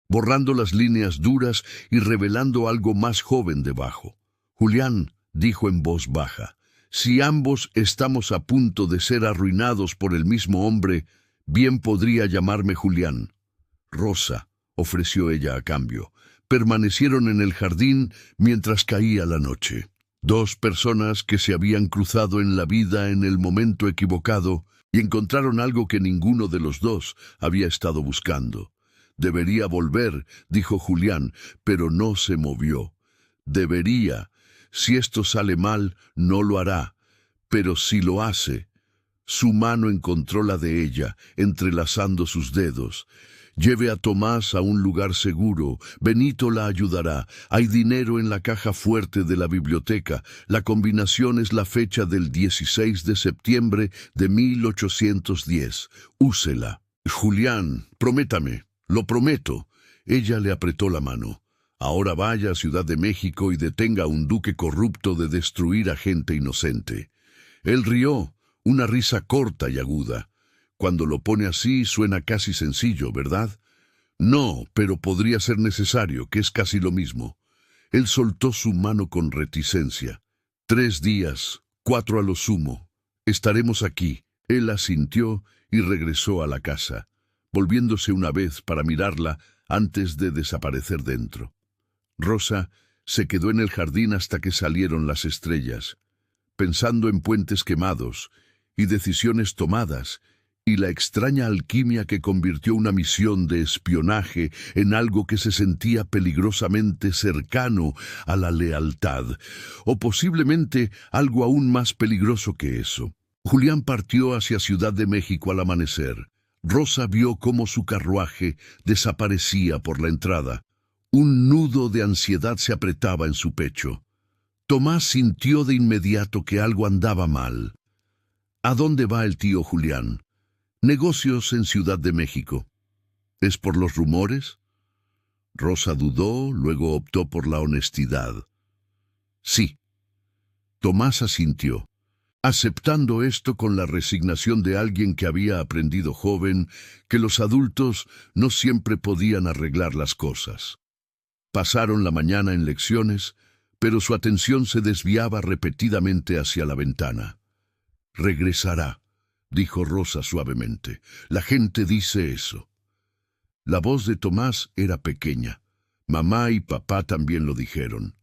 borrando las líneas duras y revelando algo más joven debajo. Julián, dijo en voz baja, si ambos estamos a punto de ser arruinados por el mismo hombre, bien podría llamarme Julián. Rosa, ofreció ella a cambio. Permanecieron en el jardín mientras caía la noche. Dos personas que se habían cruzado en la vida en el momento equivocado y encontraron algo que ninguno de los dos había estado buscando. Debería volver, dijo Julián, pero no se movió. Debería. Si esto sale mal, no lo hará. Pero si lo hace... Su mano encontró la de ella, entrelazando sus dedos. Lleve a Tomás a un lugar seguro. Benito la ayudará. Hay dinero en la caja fuerte de la biblioteca. La combinación es la fecha del 16 de septiembre de 1810. Úsela. Julián, prométame. Lo prometo. Ella le apretó la mano. Ahora vaya a Ciudad de México y detenga a un duque corrupto de destruir a gente inocente. Él rió, una risa corta y aguda. Cuando lo pone así suena casi sencillo, ¿verdad? No, pero podría ser necesario, que es casi lo mismo. Él soltó su mano con reticencia. 3 días, 4 a lo sumo. Estaremos aquí. Él asintió y regresó a la casa, volviéndose una vez para mirarla antes de desaparecer dentro. Rosa se quedó en el jardín hasta que salieron las estrellas, pensando en puentes quemados y decisiones tomadas, y la extraña alquimia que convirtió una misión de espionaje en algo que se sentía peligrosamente cercano a la lealtad, o posiblemente algo aún más peligroso que eso. Julián partió hacia Ciudad de México al amanecer. Rosa vio cómo su carruaje desaparecía por la entrada. Un nudo de ansiedad se apretaba en su pecho. Tomás sintió de inmediato que algo andaba mal. ¿A dónde va el tío Julián? Negocios en Ciudad de México. ¿Es por los rumores? Rosa dudó, luego optó por la honestidad. Sí. Tomás asintió, aceptando esto con la resignación de alguien que había aprendido joven que los adultos no siempre podían arreglar las cosas. Pasaron la mañana en lecciones, pero su atención se desviaba repetidamente hacia la ventana. Regresará, dijo Rosa suavemente. La gente dice eso. La voz de Tomás era pequeña. Mamá y papá también lo dijeron.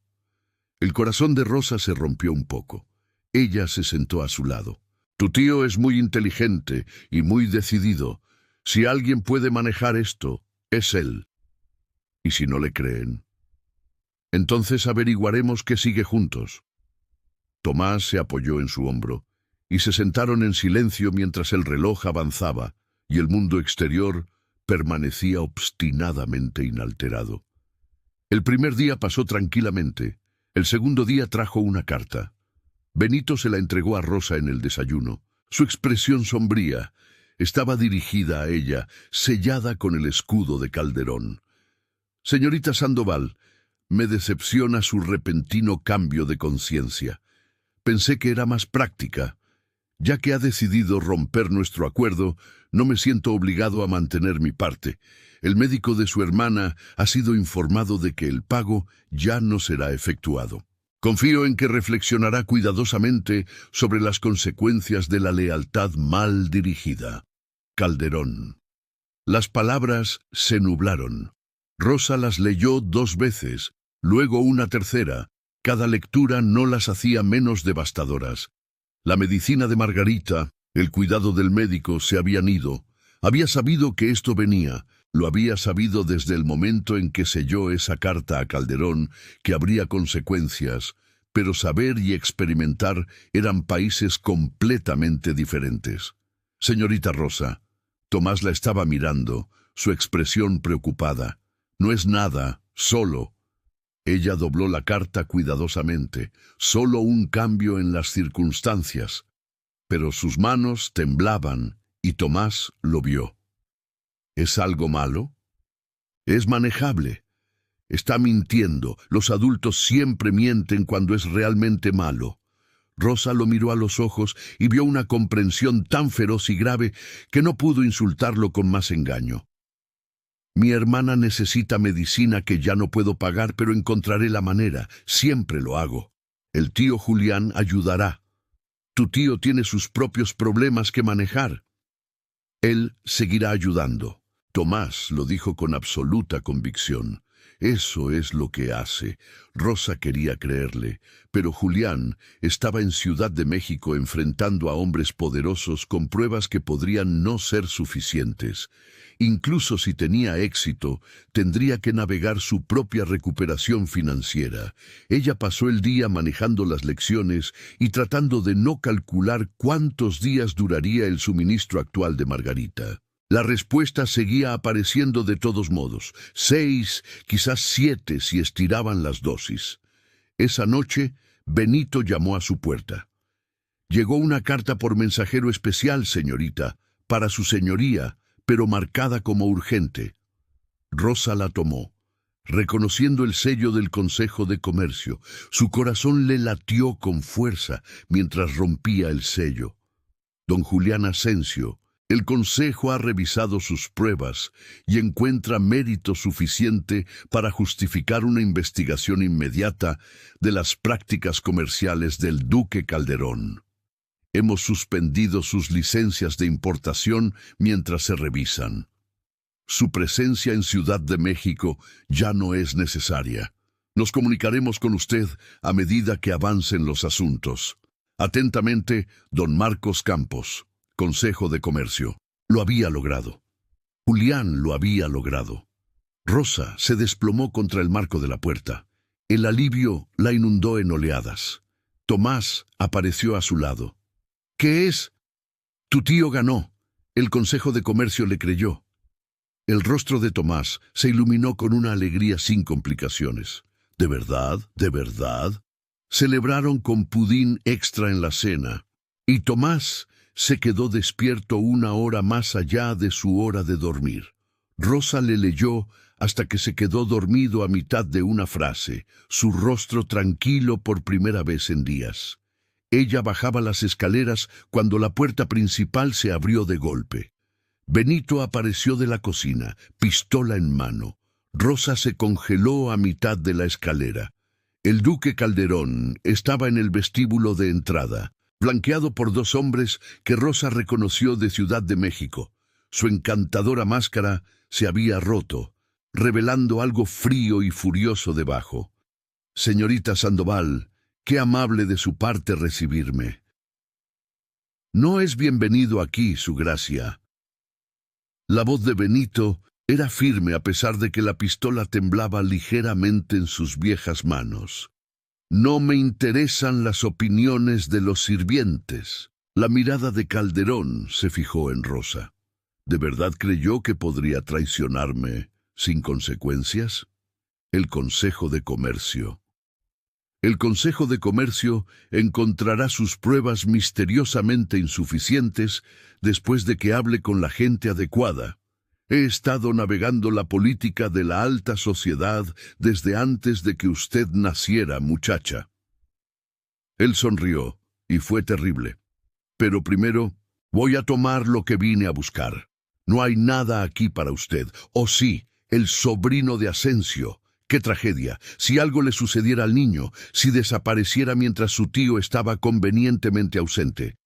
El corazón de Rosa se rompió un poco. Ella se sentó a su lado. Tu tío es muy inteligente y muy decidido. Si alguien puede manejar esto, es él. ¿Y si no le creen? Entonces averiguaremos qué sigue juntos. Tomás se apoyó en su hombro y se sentaron en silencio mientras el reloj avanzaba y el mundo exterior permanecía obstinadamente inalterado. El primer día pasó tranquilamente. El segundo día trajo una carta. Benito se la entregó a Rosa en el desayuno. Su expresión sombría estaba dirigida a ella, sellada con el escudo de Calderón. Señorita Sandoval, me decepciona su repentino cambio de conciencia. Pensé que era más práctica. Ya que ha decidido romper nuestro acuerdo, no me siento obligado a mantener mi parte. El médico de su hermana ha sido informado de que el pago ya no será efectuado. Confío en que reflexionará cuidadosamente sobre las consecuencias de la lealtad mal dirigida. Calderón. Las palabras se nublaron. Rosa las leyó 2 veces, luego una tercera. Cada lectura no las hacía menos devastadoras. La medicina de Margarita, el cuidado del médico se habían ido. Había sabido que esto venía. Lo había sabido desde el momento en que selló esa carta a Calderón, que habría consecuencias, pero saber y experimentar eran países completamente diferentes. Señorita Rosa, Tomás la estaba mirando, su expresión preocupada. No es nada, solo. Ella dobló la carta cuidadosamente, solo un cambio en las circunstancias, pero sus manos temblaban y Tomás lo vio. ¿Es algo malo? Es manejable. Está mintiendo. Los adultos siempre mienten cuando es realmente malo. Rosa lo miró a los ojos y vio una comprensión tan feroz y grave que no pudo insultarlo con más engaño. Mi hermana necesita medicina que ya no puedo pagar, pero encontraré la manera. Siempre lo hago. El tío Julián ayudará. Tu tío tiene sus propios problemas que manejar. Él seguirá ayudando. Tomás lo dijo con absoluta convicción. Eso es lo que hace. Rosa quería creerle, pero Julián estaba en Ciudad de México enfrentando a hombres poderosos con pruebas que podrían no ser suficientes. Incluso si tenía éxito, tendría que navegar su propia recuperación financiera. Ella pasó el día manejando las lecciones y tratando de no calcular cuántos días duraría el suministro actual de Margarita. La respuesta seguía apareciendo de todos modos. 6, quizás 7 si estiraban las dosis. Esa noche, Benito llamó a su puerta. Llegó una carta por mensajero especial, señorita, para su señoría, pero marcada como urgente. Rosa la tomó, reconociendo el sello del Consejo de Comercio. Su corazón le latió con fuerza mientras rompía el sello. Don Julián Asensio, el Consejo ha revisado sus pruebas y encuentra mérito suficiente para justificar una investigación inmediata de las prácticas comerciales del Duque Calderón. Hemos suspendido sus licencias de importación mientras se revisan. Su presencia en Ciudad de México ya no es necesaria. Nos comunicaremos con usted a medida que avancen los asuntos. Atentamente, don Marcos Campos, Consejo de Comercio. Lo había logrado. Julián lo había logrado. Rosa se desplomó contra el marco de la puerta. El alivio la inundó en oleadas. Tomás apareció a su lado. ¿Qué es? Tu tío ganó. El Consejo de Comercio le creyó. El rostro de Tomás se iluminó con una alegría sin complicaciones. ¿De verdad? ¿De verdad? Celebraron con pudín extra en la cena, y Tomás se quedó despierto 1 hora más allá de su hora de dormir. Rosa le leyó hasta que se quedó dormido a mitad de una frase, su rostro tranquilo por primera vez en días. Ella bajaba las escaleras cuando la puerta principal se abrió de golpe. Benito apareció de la cocina, pistola en mano. Rosa se congeló a mitad de la escalera. El Duque Calderón estaba en el vestíbulo de entrada, flanqueado por 2 hombres que Rosa reconoció de Ciudad de México. Su encantadora máscara se había roto, revelando algo frío y furioso debajo. Señorita Sandoval, qué amable de su parte recibirme. No es bienvenido aquí, su gracia. La voz de Benito era firme a pesar de que la pistola temblaba ligeramente en sus viejas manos. No me interesan las opiniones de los sirvientes. La mirada de Calderón se fijó en Rosa. ¿De verdad creyó que podría traicionarme sin consecuencias? El Consejo de Comercio. El Consejo de Comercio encontrará sus pruebas misteriosamente insuficientes después de que hable con la gente adecuada. He estado navegando la política de la alta sociedad desde antes de que usted naciera, muchacha. Él sonrió, y fue terrible. Pero primero, voy a tomar lo que vine a buscar. No hay nada aquí para usted. Oh sí, el sobrino de Asensio. ¡Qué tragedia! Si algo le sucediera al niño, si desapareciera mientras su tío estaba convenientemente ausente.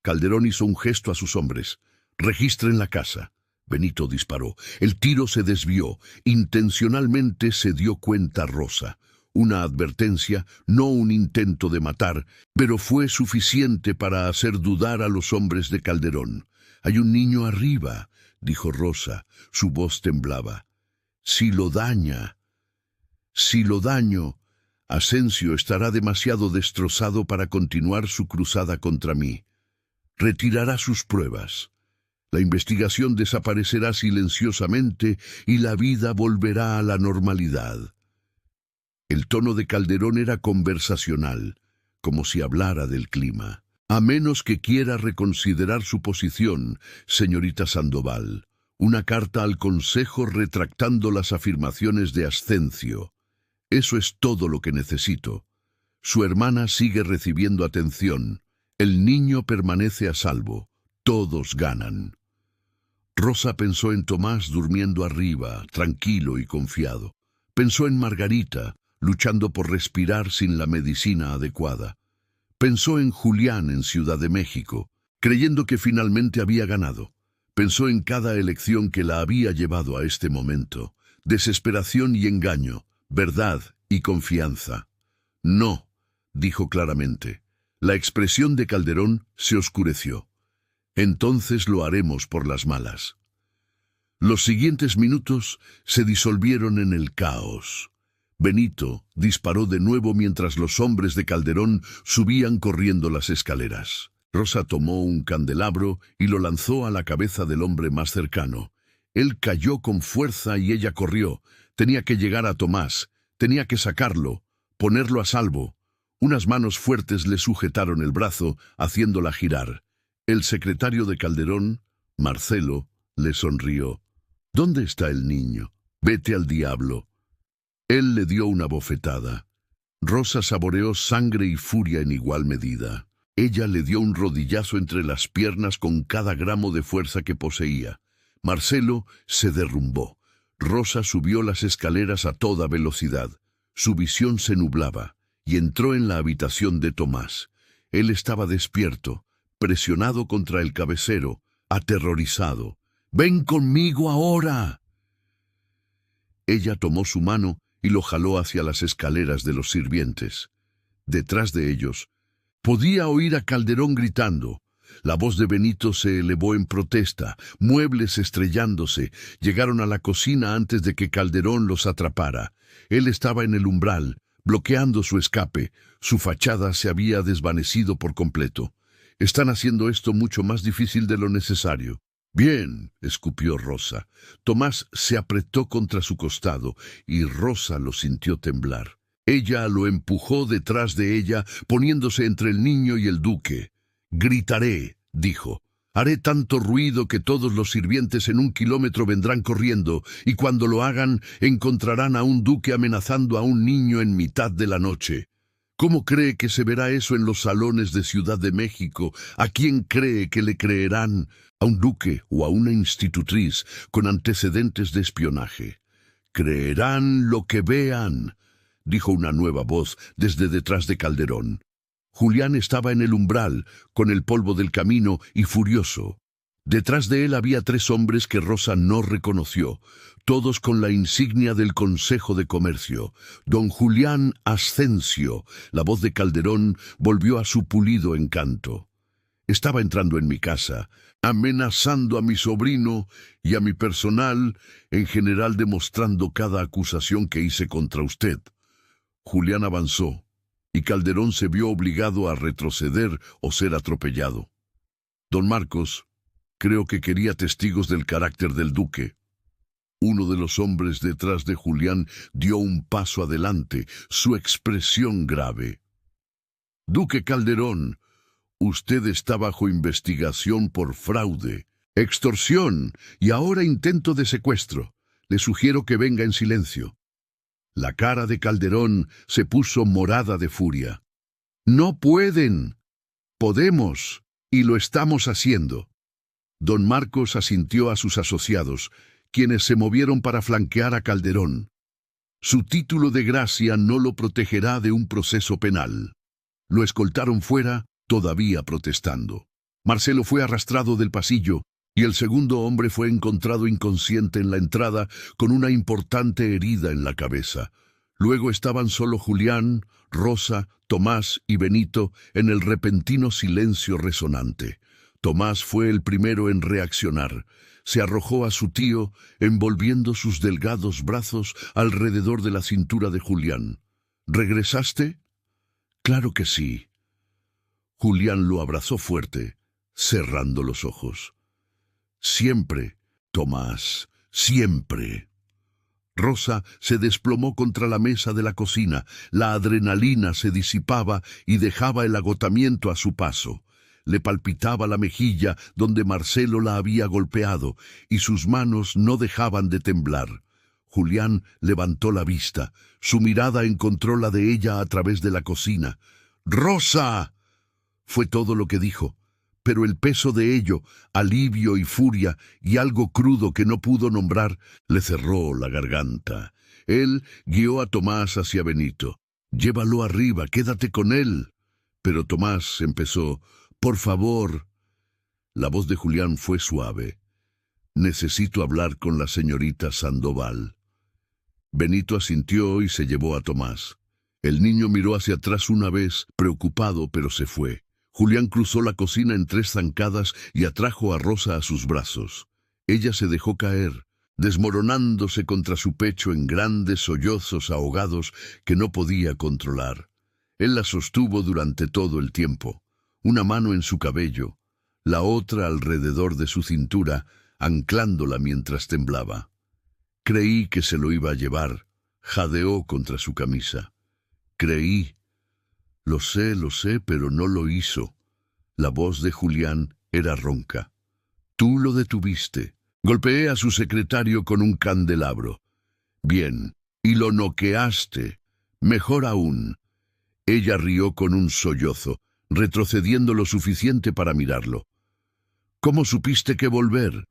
Calderón hizo un gesto a sus hombres. Registren la casa. Benito disparó. El tiro se desvió. Intencionalmente se dio cuenta Rosa. Una advertencia, no un intento de matar, pero fue suficiente para hacer dudar a los hombres de Calderón. «Hay un niño arriba», dijo Rosa. Su voz temblaba. «Si lo daño, Asensio estará demasiado destrozado para continuar su cruzada contra mí. Retirará sus pruebas. La investigación desaparecerá silenciosamente y la vida volverá a la normalidad». El tono de Calderón era conversacional, como si hablara del clima. «A menos que quiera reconsiderar su posición, señorita Sandoval. Una carta al Consejo retractando las afirmaciones de Ascencio. Eso es todo lo que necesito. Su hermana sigue recibiendo atención. El niño permanece a salvo. Todos ganan». Rosa pensó en Tomás durmiendo arriba, tranquilo y confiado. Pensó en Margarita, luchando por respirar sin la medicina adecuada. Pensó en Julián en Ciudad de México, creyendo que finalmente había ganado. Pensó en cada elección que la había llevado a este momento. Desesperación y engaño, verdad y confianza. «No», dijo claramente. La expresión de Calderón se oscureció. «Entonces lo haremos por las malas». Los siguientes minutos se disolvieron en el caos. Benito disparó de nuevo mientras los hombres de Calderón subían corriendo las escaleras. Rosa tomó un candelabro y lo lanzó a la cabeza del hombre más cercano. Él cayó con fuerza y ella corrió. Tenía que llegar a Tomás, tenía que sacarlo, ponerlo a salvo. Unas manos fuertes le sujetaron el brazo, haciéndola girar. El secretario de Calderón, Marcelo, le sonrió. «¿Dónde está el niño? Vete al diablo». Él le dio una bofetada. Rosa saboreó sangre y furia en igual medida. Ella le dio un rodillazo entre las piernas con cada gramo de fuerza que poseía. Marcelo se derrumbó. Rosa subió las escaleras a toda velocidad. Su visión se nublaba y entró en la habitación de Tomás. Él estaba despierto, presionado contra el cabecero, aterrorizado. «¡Ven conmigo ahora!». Ella tomó su mano y lo jaló hacia las escaleras de los sirvientes. Detrás de ellos, podía oír a Calderón gritando. La voz de Benito se elevó en protesta, muebles estrellándose, llegaron a la cocina antes de que Calderón los atrapara. Él estaba en el umbral, bloqueando su escape. Su fachada se había desvanecido por completo. «Están haciendo esto mucho más difícil de lo necesario». «Bien», escupió Rosa. Tomás se apretó contra su costado y Rosa lo sintió temblar. Ella lo empujó detrás de ella, poniéndose entre el niño y el duque. «Gritaré», dijo. «Haré tanto ruido que todos los sirvientes en 1 kilómetro vendrán corriendo, y cuando lo hagan encontrarán a un duque amenazando a un niño en mitad de la noche. ¿Cómo cree que se verá eso en los salones de Ciudad de México? ¿A quién cree que le creerán? ¿A un duque o a una institutriz con antecedentes de espionaje? Creerán lo que vean», dijo una nueva voz desde detrás de Calderón. Julián estaba en el umbral, con el polvo del camino y furioso. Detrás de él había 3 hombres que Rosa no reconoció, todos con la insignia del Consejo de Comercio. Don Julián Ascencio, la voz de Calderón, volvió a su pulido encanto. «Estaba entrando en mi casa, amenazando a mi sobrino y a mi personal, en general demostrando cada acusación que hice contra usted». Julián avanzó, y Calderón se vio obligado a retroceder o ser atropellado. «Don Marcos, creo que quería testigos del carácter del duque». Uno de los hombres detrás de Julián dio un paso adelante, su expresión grave. «Duque Calderón, usted está bajo investigación por fraude, extorsión y ahora intento de secuestro. Le sugiero que venga en silencio». La cara de Calderón se puso morada de furia. «No pueden. Podemos, y lo estamos haciendo». Don Marcos asintió a sus asociados, quienes se movieron para flanquear a Calderón. Su título de gracia no lo protegerá de un proceso penal. Lo escoltaron fuera, todavía protestando. Marcelo fue arrastrado del pasillo, y el segundo hombre fue encontrado inconsciente en la entrada con una importante herida en la cabeza. Luego estaban solo Julián, Rosa, Tomás y Benito en el repentino silencio resonante. Tomás fue el primero en reaccionar. Se arrojó a su tío, envolviendo sus delgados brazos alrededor de la cintura de Julián. «¿Regresaste?» «Claro que sí». Julián lo abrazó fuerte, cerrando los ojos. «Siempre, Tomás, siempre». Rosa se desplomó contra la mesa de la cocina. La adrenalina se disipaba y dejaba el agotamiento a su paso. Le palpitaba la mejilla donde Marcelo la había golpeado, y sus manos no dejaban de temblar. Julián levantó la vista. Su mirada encontró la de ella a través de la cocina. «¡Rosa!» fue todo lo que dijo, pero el peso de ello, alivio y furia, y algo crudo que no pudo nombrar, le cerró la garganta. Él guió a Tomás hacia Benito. «Llévalo arriba, quédate con él». Pero Tomás empezó: «Por favor». La voz de Julián fue suave. «Necesito hablar con la señorita Sandoval». Benito asintió y se llevó a Tomás. El niño miró hacia atrás una vez, preocupado, pero se fue. Julián cruzó la cocina en 3 zancadas y atrajo a Rosa a sus brazos. Ella se dejó caer, desmoronándose contra su pecho en grandes sollozos ahogados que no podía controlar. Él la sostuvo durante todo el tiempo, una mano en su cabello, la otra alrededor de su cintura, anclándola mientras temblaba. Creí que se lo iba a llevar. Jadeó contra su camisa. Creí. Lo sé, pero no lo hizo. La voz de Julián era ronca. Tú lo detuviste. Golpeé a su secretario con un candelabro. Bien, y lo noqueaste. Mejor aún. Ella rió con un sollozo, retrocediendo lo suficiente para mirarlo. ¿Cómo supiste que volver?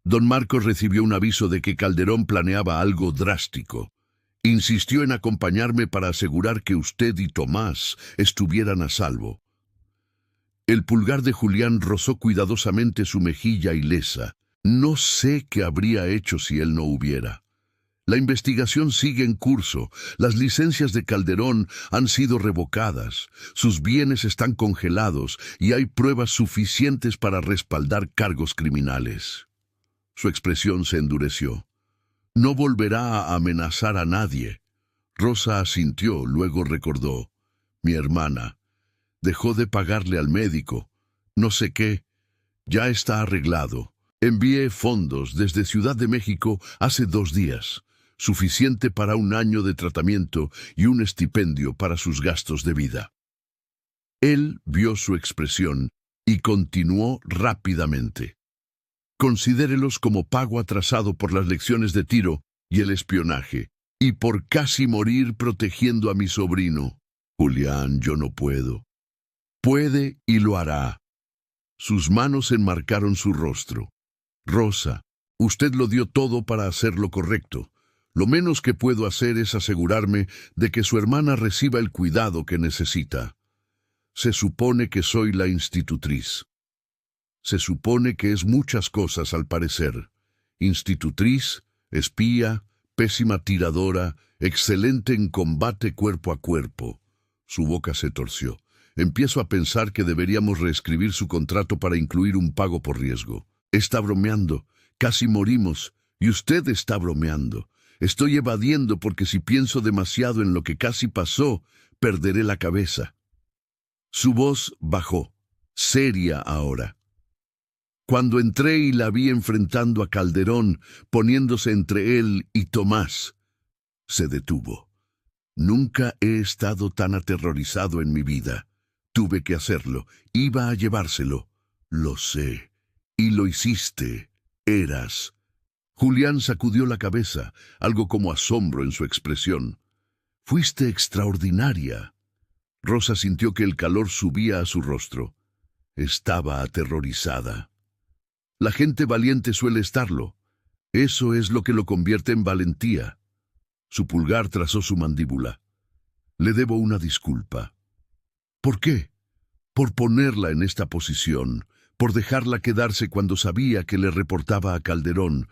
Don Marcos recibió un aviso de que Calderón planeaba algo drástico. Insistió en acompañarme para asegurar que usted y Tomás estuvieran a salvo. El pulgar de Julián rozó cuidadosamente su mejilla ilesa. No sé qué habría hecho si él no hubiera. La investigación sigue en curso. Las licencias de Calderón han sido revocadas. Sus bienes están congelados y hay pruebas suficientes para respaldar cargos criminales. Su expresión se endureció. No volverá a amenazar a nadie. Rosa asintió, luego recordó. Mi hermana. Dejó de pagarle al médico. No sé qué. Ya está arreglado. Envié fondos desde Ciudad de México hace 2 días. Suficiente para 1 año de tratamiento y un estipendio para sus gastos de vida. Él vio su expresión y continuó rápidamente. Considérelos como pago atrasado por las lecciones de tiro y el espionaje, y por casi morir protegiendo a mi sobrino. Julián, yo no puedo. Puede y lo hará. Sus manos enmarcaron su rostro. Rosa, usted lo dio todo para hacer lo correcto. Lo menos que puedo hacer es asegurarme de que su hermana reciba el cuidado que necesita. Se supone que soy la institutriz. Se supone que es muchas cosas al parecer. Institutriz, espía, pésima tiradora, excelente en combate cuerpo a cuerpo. Su boca se torció. Empiezo a pensar que deberíamos reescribir su contrato para incluir un pago por riesgo. Está bromeando. Casi morimos. Y usted está bromeando. Estoy evadiendo porque si pienso demasiado en lo que casi pasó, perderé la cabeza. Su voz bajó, seria ahora. Cuando entré y la vi enfrentando a Calderón, poniéndose entre él y Tomás, se detuvo. Nunca he estado tan aterrorizado en mi vida. Tuve que hacerlo. Iba a llevárselo. Lo sé. Y lo hiciste. Eras. Julián sacudió la cabeza, algo como asombro en su expresión. Fuiste extraordinaria. Rosa sintió que el calor subía a su rostro. Estaba aterrorizada. La gente valiente suele estarlo. Eso es lo que lo convierte en valentía. Su pulgar trazó su mandíbula. Le debo una disculpa. ¿Por qué? Por ponerla en esta posición, por dejarla quedarse cuando sabía que le reportaba a Calderón,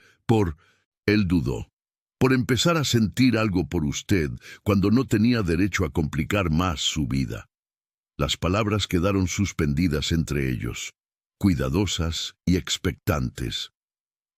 él dudó, por empezar a sentir algo por usted cuando no tenía derecho a complicar más su vida. Las palabras quedaron suspendidas entre ellos, cuidadosas y expectantes.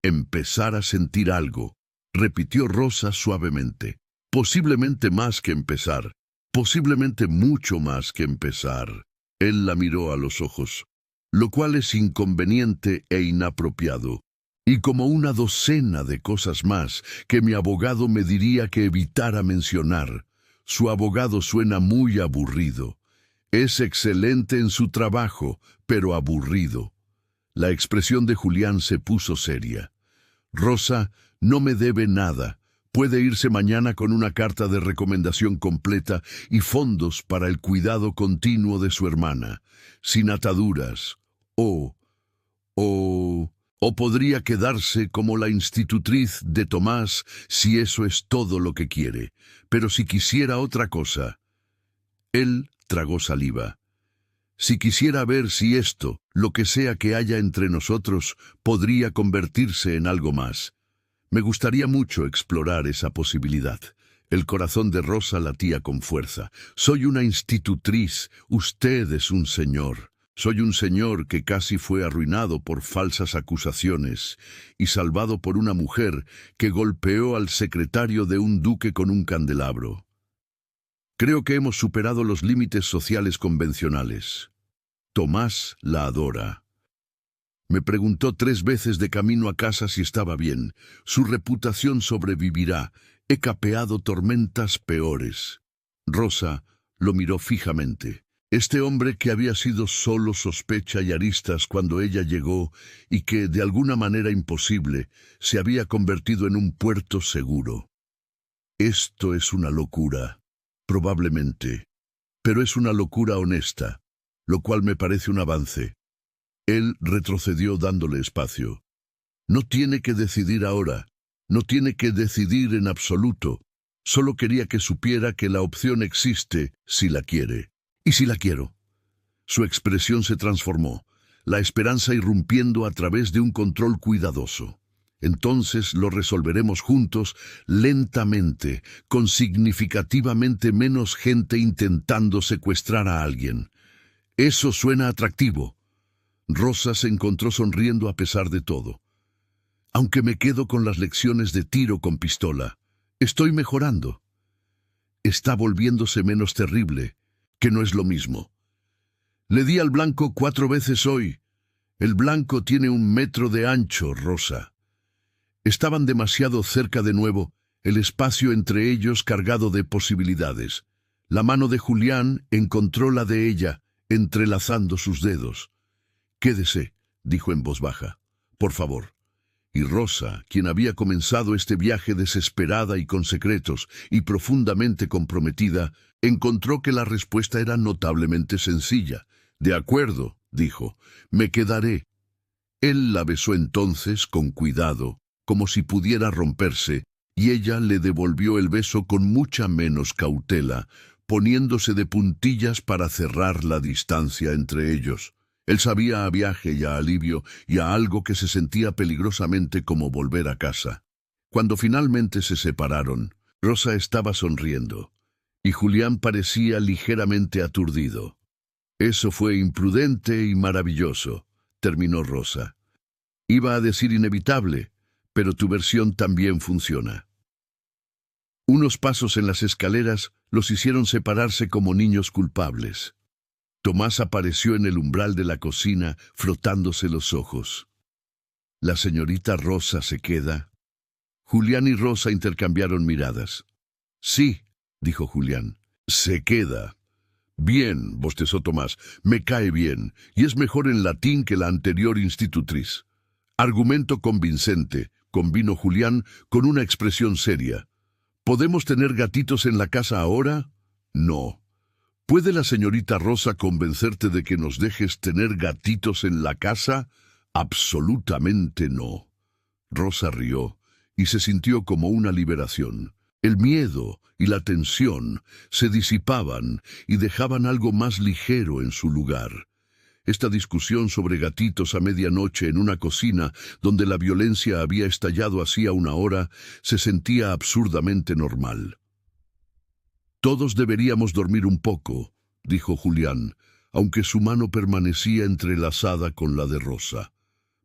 Empezar a sentir algo, repitió Rosa suavemente. Posiblemente más que empezar, posiblemente mucho más que empezar. Él la miró a los ojos, lo cual es inconveniente e inapropiado, y como una docena de cosas más que mi abogado me diría que evitara mencionar. Su abogado suena muy aburrido. Es excelente en su trabajo, pero aburrido. La expresión de Julián se puso seria. Rosa no me debe nada. Puede irse mañana con una carta de recomendación completa y fondos para el cuidado continuo de su hermana, sin ataduras. O podría quedarse como la institutriz de Tomás si eso es todo lo que quiere. Pero si quisiera otra cosa... Él tragó saliva. Si quisiera ver si esto, lo que sea que haya entre nosotros, podría convertirse en algo más. Me gustaría mucho explorar esa posibilidad. El corazón de Rosa latía con fuerza. Soy una institutriz, usted es un señor. Soy un señor que casi fue arruinado por falsas acusaciones y salvado por una mujer que golpeó al secretario de un duque con un candelabro. Creo que hemos superado los límites sociales convencionales. Tomás la adora. Me preguntó 3 veces de camino a casa si estaba bien. Su reputación sobrevivirá. He capeado tormentas peores. Rosa lo miró fijamente. Este hombre que había sido solo sospecha y aristas cuando ella llegó y que, de alguna manera imposible, se había convertido en un puerto seguro. Esto es una locura, probablemente, pero es una locura honesta, lo cual me parece un avance. Él retrocedió dándole espacio. No tiene que decidir ahora, no tiene que decidir en absoluto. Solo quería que supiera que la opción existe si la quiere. ¿Y si la quiero? Su expresión se transformó, la esperanza irrumpiendo a través de un control cuidadoso. Entonces lo resolveremos juntos, lentamente, con significativamente menos gente intentando secuestrar a alguien. Eso suena atractivo. Rosa se encontró sonriendo a pesar de todo. Aunque me quedo con las lecciones de tiro con pistola, estoy mejorando. Está volviéndose menos terrible, que no es lo mismo. Le di al blanco 4 veces hoy. El blanco tiene 1 metro de ancho, Rosa. Estaban demasiado cerca de nuevo, el espacio entre ellos cargado de posibilidades. La mano de Julián encontró la de ella, entrelazando sus dedos. «Quédese», dijo en voz baja. «Por favor». Y Rosa, quien había comenzado este viaje desesperada y con secretos y profundamente comprometida, encontró que la respuesta era notablemente sencilla. «De acuerdo», dijo, «me quedaré». Él la besó entonces con cuidado, como si pudiera romperse, y ella le devolvió el beso con mucha menos cautela, poniéndose de puntillas para cerrar la distancia entre ellos. Él sabía a viaje y a alivio y a algo que se sentía peligrosamente como volver a casa. Cuando finalmente se separaron, Rosa estaba sonriendo, y Julián parecía ligeramente aturdido. «Eso fue imprudente y maravilloso», terminó Rosa. «Iba a decir inevitable, pero tu versión también funciona». Unos pasos en las escaleras los hicieron separarse como niños culpables. Tomás apareció en el umbral de la cocina, frotándose los ojos. ¿La señorita Rosa se queda? Julián y Rosa intercambiaron miradas. Sí, dijo Julián, se queda. Bien, bostezó Tomás, me cae bien, y es mejor en latín que la anterior institutriz. Argumento convincente, convino Julián con una expresión seria. ¿Podemos tener gatitos en la casa ahora? No. ¿Puede la señorita Rosa convencerte de que nos dejes tener gatitos en la casa? Absolutamente no. Rosa rió y se sintió como una liberación. El miedo y la tensión se disipaban y dejaban algo más ligero en su lugar. Esta discusión sobre gatitos a medianoche en una cocina donde la violencia había estallado hacía una hora se sentía absurdamente normal. Todos deberíamos dormir un poco, dijo Julián, aunque su mano permanecía entrelazada con la de Rosa.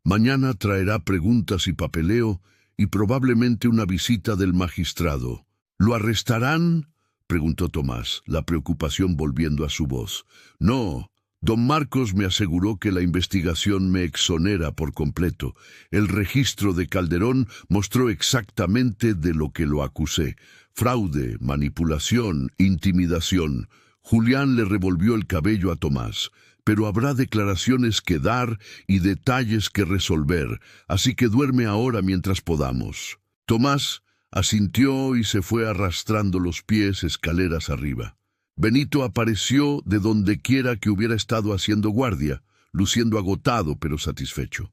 Mañana traerá preguntas y papeleo y probablemente una visita del magistrado. ¿Lo arrestarán?, preguntó Tomás, la preocupación volviendo a su voz. No. Don Marcos me aseguró que la investigación me exonera por completo. El registro de Calderón mostró exactamente de lo que lo acusé. Fraude, manipulación, intimidación. Julián le revolvió el cabello a Tomás. Pero habrá declaraciones que dar y detalles que resolver, así que duerme ahora mientras podamos. Tomás asintió y se fue arrastrando los pies escaleras arriba. Benito apareció de donde quiera que hubiera estado haciendo guardia, luciendo agotado pero satisfecho.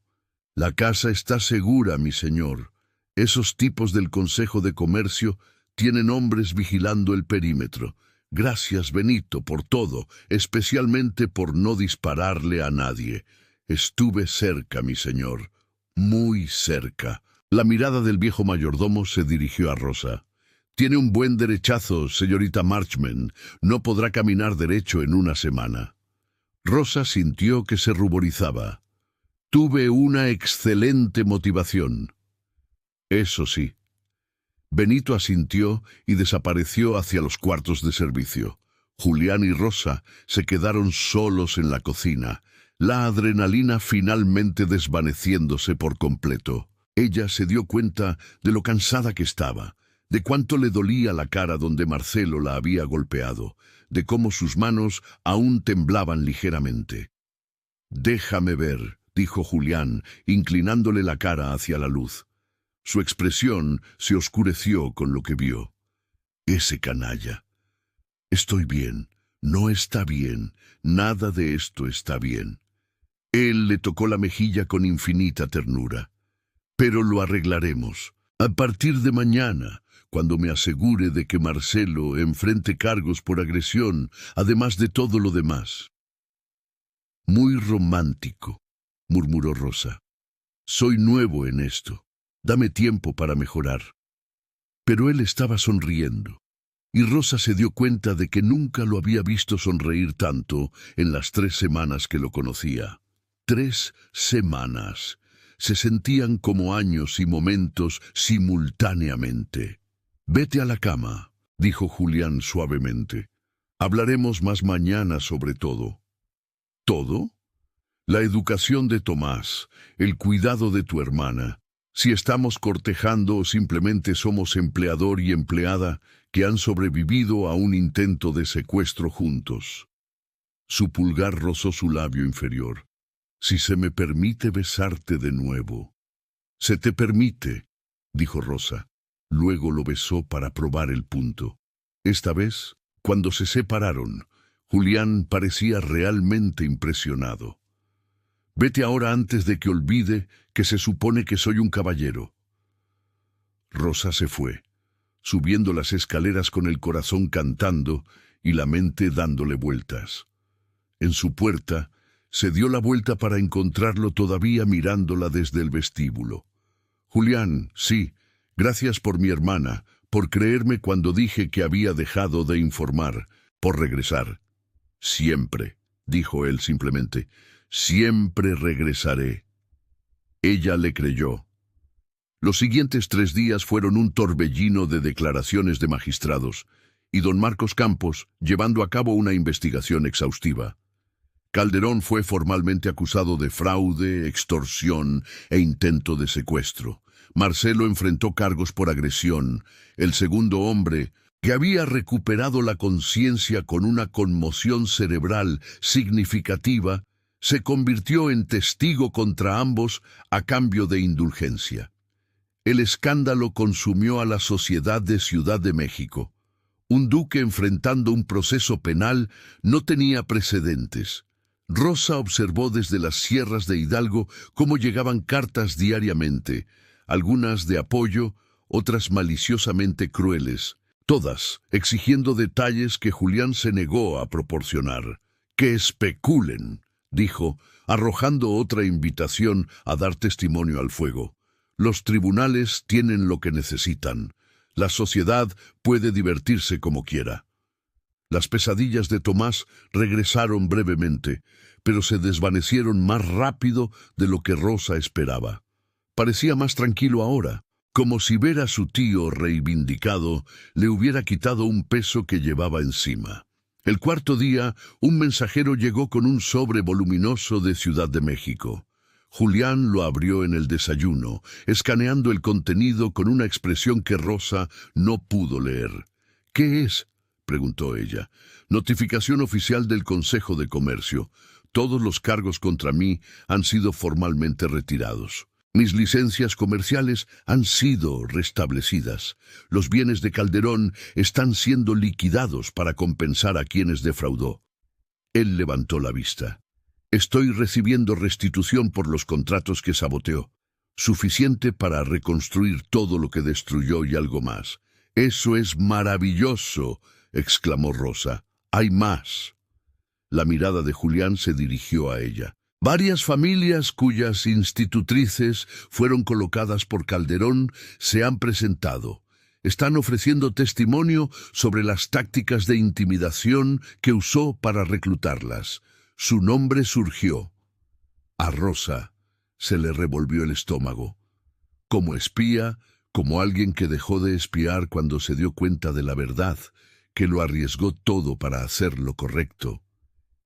La casa está segura, mi señor. Esos tipos del Consejo de Comercio tienen hombres vigilando el perímetro. Gracias, Benito, por todo, especialmente por no dispararle a nadie. Estuve cerca, mi señor, muy cerca. La mirada del viejo mayordomo se dirigió a Rosa. Tiene un buen derechazo, señorita Marchman. No podrá caminar derecho en una semana. Rosa sintió que se ruborizaba. Tuve una excelente motivación. Eso sí. Benito asintió y desapareció hacia los cuartos de servicio. Julián y Rosa se quedaron solos en la cocina, la adrenalina finalmente desvaneciéndose por completo. Ella se dio cuenta de lo cansada que estaba, de cuánto le dolía la cara donde Marcelo la había golpeado, de cómo sus manos aún temblaban ligeramente. «Déjame ver», dijo Julián, inclinándole la cara hacia la luz. Su expresión se oscureció con lo que vio. «Ese canalla. Estoy bien. No está bien. Nada de esto está bien». Él le tocó la mejilla con infinita ternura. «Pero lo arreglaremos. A partir de mañana, cuando me asegure de que Marcelo enfrente cargos por agresión, además de todo lo demás». «Muy romántico», murmuró Rosa. «Soy nuevo en esto. Dame tiempo para mejorar». Pero él estaba sonriendo, y Rosa se dio cuenta de que nunca lo había visto sonreír tanto en las 3 semanas que lo conocía. 3 semanas. Se sentían como años y momentos simultáneamente. «Vete a la cama», dijo Julián suavemente. «Hablaremos más mañana sobre todo». ¿Todo? La educación de Tomás, el cuidado de tu hermana, si estamos cortejando o simplemente somos empleador y empleada que han sobrevivido a un intento de secuestro juntos. Su pulgar rozó su labio inferior. «Si se me permite besarte de nuevo». «Se te permite», dijo Rosa. Luego lo besó para probar el punto. Esta vez, cuando se separaron, Julián parecía realmente impresionado. «Vete ahora antes de que olvide que se supone que soy un caballero». Rosa se fue, subiendo las escaleras con el corazón cantando y la mente dándole vueltas. En su puerta, se dio la vuelta para encontrarlo todavía mirándola desde el vestíbulo. «Julián, sí, gracias por mi hermana, por creerme cuando dije que había dejado de informar, por regresar». «Siempre», dijo él simplemente, «siempre regresaré». Ella le creyó. Los siguientes 3 días fueron un torbellino de declaraciones de magistrados, y don Marcos Campos llevando a cabo una investigación exhaustiva. Calderón fue formalmente acusado de fraude, extorsión e intento de secuestro. Marcelo enfrentó cargos por agresión. El segundo hombre, que había recuperado la conciencia con una conmoción cerebral significativa, se convirtió en testigo contra ambos a cambio de indulgencia. El escándalo consumió a la sociedad de Ciudad de México. Un duque enfrentando un proceso penal no tenía precedentes. Rosa observó desde las sierras de Hidalgo cómo llegaban cartas diariamente, algunas de apoyo, otras maliciosamente crueles, todas exigiendo detalles que Julián se negó a proporcionar. «Que especulen», dijo, arrojando otra invitación a dar testimonio al fuego. «Los tribunales tienen lo que necesitan. La sociedad puede divertirse como quiera». Las pesadillas de Tomás regresaron brevemente, pero se desvanecieron más rápido de lo que Rosa esperaba. Parecía más tranquilo ahora, como si ver a su tío reivindicado le hubiera quitado un peso que llevaba encima. El cuarto día, un mensajero llegó con un sobre voluminoso de Ciudad de México. Julián lo abrió en el desayuno, escaneando el contenido con una expresión que Rosa no pudo leer. «¿Qué es?», preguntó ella. «Notificación oficial del Consejo de Comercio. Todos los cargos contra mí han sido formalmente retirados. Mis licencias comerciales han sido restablecidas. Los bienes de Calderón están siendo liquidados para compensar a quienes defraudó». Él levantó la vista. «Estoy recibiendo restitución por los contratos que saboteó. Suficiente para reconstruir todo lo que destruyó y algo más». «Eso es maravilloso», exclamó Rosa. «Hay más». La mirada de Julián se dirigió a ella. «Varias familias cuyas institutrices fueron colocadas por Calderón se han presentado. Están ofreciendo testimonio sobre las tácticas de intimidación que usó para reclutarlas. Su nombre surgió». A Rosa se le revolvió el estómago. Como espía, como alguien que dejó de espiar cuando se dio cuenta de la verdad, que lo arriesgó todo para hacer lo correcto.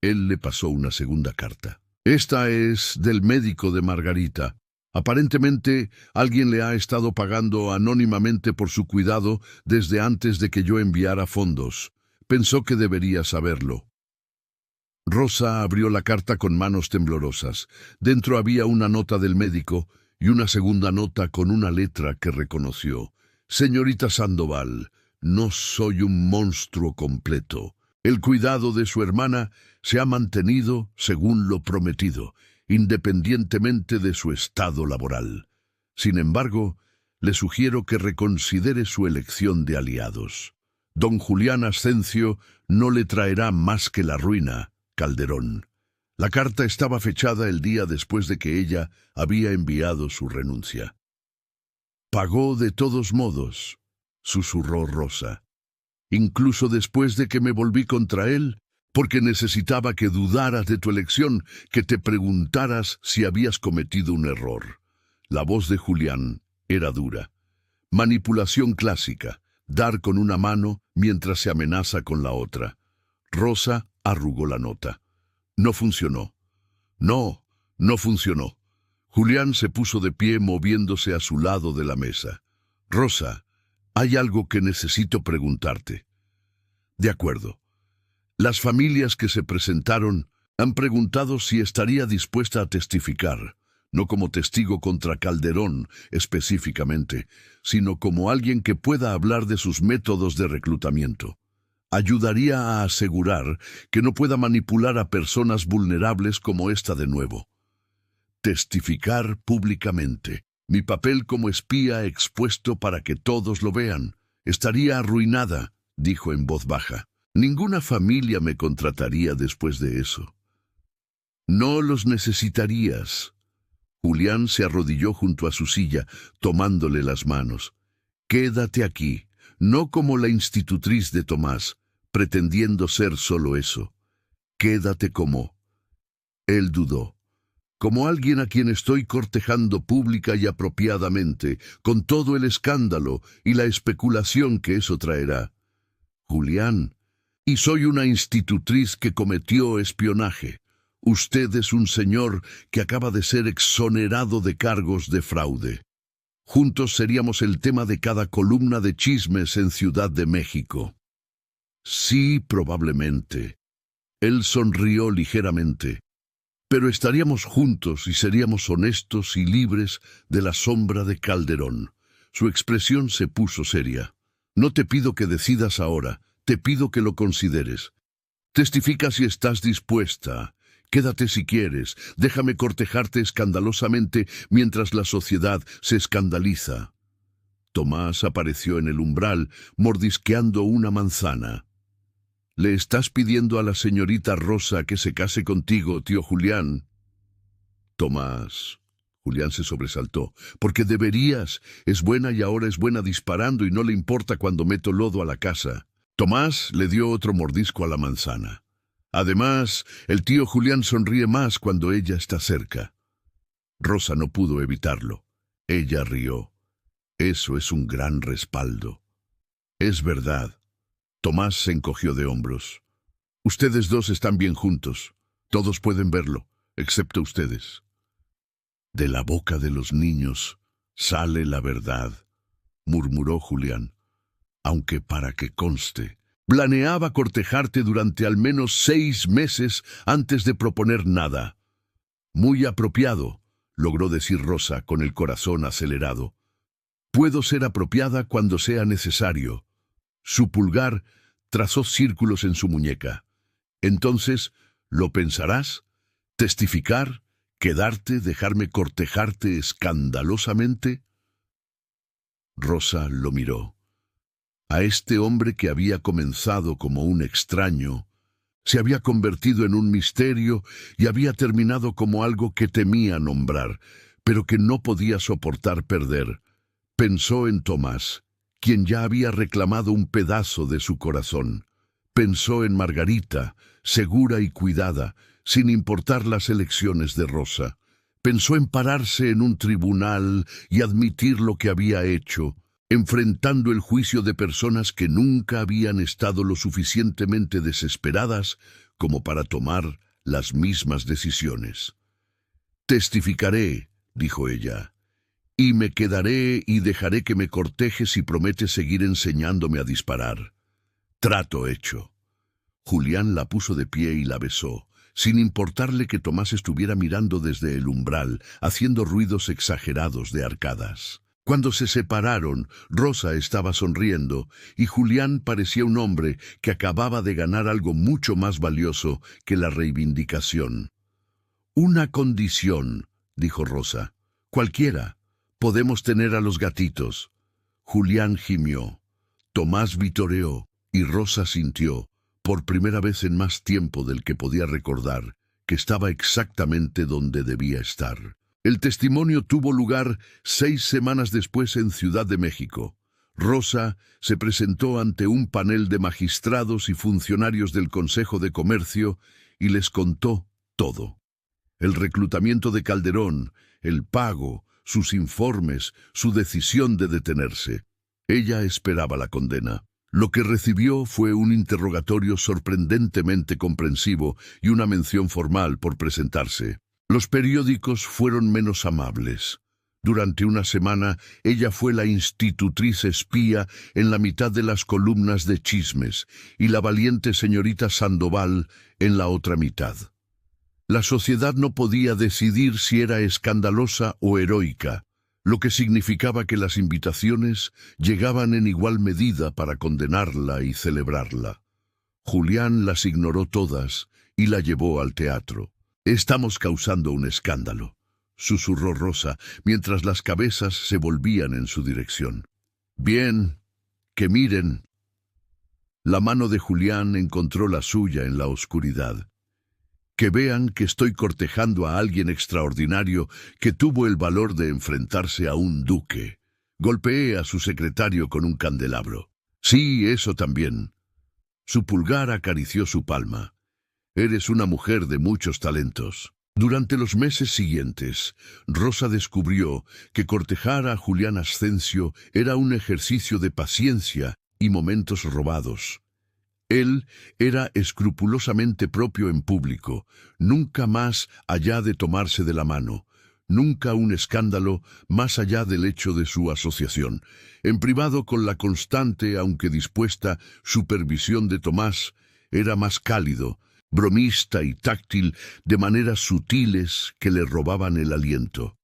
Él le pasó una segunda carta. «Esta es del médico de Margarita. Aparentemente, alguien le ha estado pagando anónimamente por su cuidado desde antes de que yo enviara fondos. Pensó que debería saberlo». Rosa abrió la carta con manos temblorosas. Dentro había una nota del médico y una segunda nota con una letra que reconoció. «Señorita Sandoval, no soy un monstruo completo. El cuidado de su hermana se ha mantenido según lo prometido, independientemente de su estado laboral. Sin embargo, le sugiero que reconsidere su elección de aliados. Don Julián Ascencio no le traerá más que la ruina, Calderón». La carta estaba fechada el día después de que ella había enviado su renuncia. «Pagó de todos modos», susurró Rosa. «Incluso después de que me volví contra él, porque necesitaba que dudaras de tu elección, que te preguntaras si habías cometido un error». La voz de Julián era dura. Manipulación clásica, dar con una mano mientras se amenaza con la otra. Rosa arrugó la nota. «No funcionó. No, no funcionó». Julián se puso de pie moviéndose a su lado de la mesa. «Rosa, hay algo que necesito preguntarte». «De acuerdo». «Las familias que se presentaron han preguntado si estaría dispuesta a testificar, no como testigo contra Calderón específicamente, sino como alguien que pueda hablar de sus métodos de reclutamiento. Ayudaría a asegurar que no pueda manipular a personas vulnerables como esta de nuevo. Testificar públicamente. Mi papel como espía expuesto para que todos lo vean. Estaría arruinada», dijo en voz baja. «Ninguna familia me contrataría después de eso». «No los necesitarías». Julián se arrodilló junto a su silla, tomándole las manos. «Quédate aquí, no como la institutriz de Tomás, pretendiendo ser solo eso. Quédate como...». Él dudó. «Como alguien a quien estoy cortejando pública y apropiadamente, con todo el escándalo y la especulación que eso traerá». «Julián, y soy una institutriz que cometió espionaje. Usted es un señor que acaba de ser exonerado de cargos de fraude. Juntos seríamos el tema de cada columna de chismes en Ciudad de México. Sí, probablemente. Él sonrió ligeramente. Pero estaríamos juntos y seríamos honestos y libres de la sombra de Calderón. Su expresión se puso seria. No te pido que decidas ahora, te pido que lo consideres. Testifica si estás dispuesta. Quédate si quieres, déjame cortejarte escandalosamente mientras la sociedad se escandaliza. Tomás apareció en el umbral, mordisqueando una manzana. ¿Le estás pidiendo a la señorita Rosa que se case contigo, tío Julián? Tomás. Julián se sobresaltó. Porque deberías. Es buena y ahora es buena disparando y no le importa cuando meto lodo a la casa. Tomás le dio otro mordisco a la manzana. Además, el tío Julián sonríe más cuando ella está cerca. Rosa no pudo evitarlo. Ella rió. Eso es un gran respaldo. Es verdad. Tomás se encogió de hombros. Ustedes dos están bien juntos. Todos pueden verlo, excepto ustedes. De la boca de los niños sale la verdad, murmuró Julián. Aunque para que conste, planeaba cortejarte durante al menos 6 meses antes de proponer nada. Muy apropiado, logró decir Rosa con el corazón acelerado. Puedo ser apropiada cuando sea necesario. Su pulgar trazó círculos en su muñeca. Entonces, ¿lo pensarás? ¿Testificar? ¿Quedarte? ¿Dejarme cortejarte escandalosamente? Rosa lo miró. A este hombre que había comenzado como un extraño, se había convertido en un misterio y había terminado como algo que temía nombrar, pero que no podía soportar perder. Pensó en Tomás, quien ya había reclamado un pedazo de su corazón. Pensó en Margarita, segura y cuidada, sin importar las elecciones de Rosa. Pensó en pararse en un tribunal y admitir lo que había hecho, enfrentando el juicio de personas que nunca habían estado lo suficientemente desesperadas como para tomar las mismas decisiones. «Testificaré», dijo ella, «y me quedaré y dejaré que me cortejes si prometes seguir enseñándome a disparar». Trato hecho. Julián la puso de pie y la besó, sin importarle que Tomás estuviera mirando desde el umbral, haciendo ruidos exagerados de arcadas. Cuando se separaron, Rosa estaba sonriendo y Julián parecía un hombre que acababa de ganar algo mucho más valioso que la reivindicación. «Una condición», dijo Rosa. «Cualquiera. Podemos tener a los gatitos». Julián gimió. Tomás vitoreó y Rosa sintió, por primera vez en más tiempo del que podía recordar, que estaba exactamente donde debía estar. El testimonio tuvo lugar 6 semanas después en Ciudad de México. Rosa se presentó ante un panel de magistrados y funcionarios del Consejo de Comercio y les contó todo. El reclutamiento de Calderón, el pago, sus informes, su decisión de detenerse. Ella esperaba la condena. Lo que recibió fue un interrogatorio sorprendentemente comprensivo y una mención formal por presentarse. Los periódicos fueron menos amables. Durante una semana, ella fue la institutriz espía en la mitad de las columnas de chismes y la valiente señorita Sandoval en la otra mitad. La sociedad no podía decidir si era escandalosa o heroica, lo que significaba que las invitaciones llegaban en igual medida para condenarla y celebrarla. Julián las ignoró todas y la llevó al teatro. «Estamos causando un escándalo», susurró Rosa, mientras las cabezas se volvían en su dirección. «Bien, que miren». La mano de Julián encontró la suya en la oscuridad. «Que vean que estoy cortejando a alguien extraordinario que tuvo el valor de enfrentarse a un duque». Golpeé a su secretario con un candelabro. «Sí, eso también». Su pulgar acarició su palma. «Eres una mujer de muchos talentos». Durante los meses siguientes, Rosa descubrió que cortejar a Julián Ascencio era un ejercicio de paciencia y momentos robados. Él era escrupulosamente propio en público, nunca más allá de tomarse de la mano, nunca un escándalo más allá del hecho de su asociación. En privado, con la constante, aunque dispuesta, supervisión de Tomás, era más cálido, bromista y táctil, de maneras sutiles que le robaban el aliento.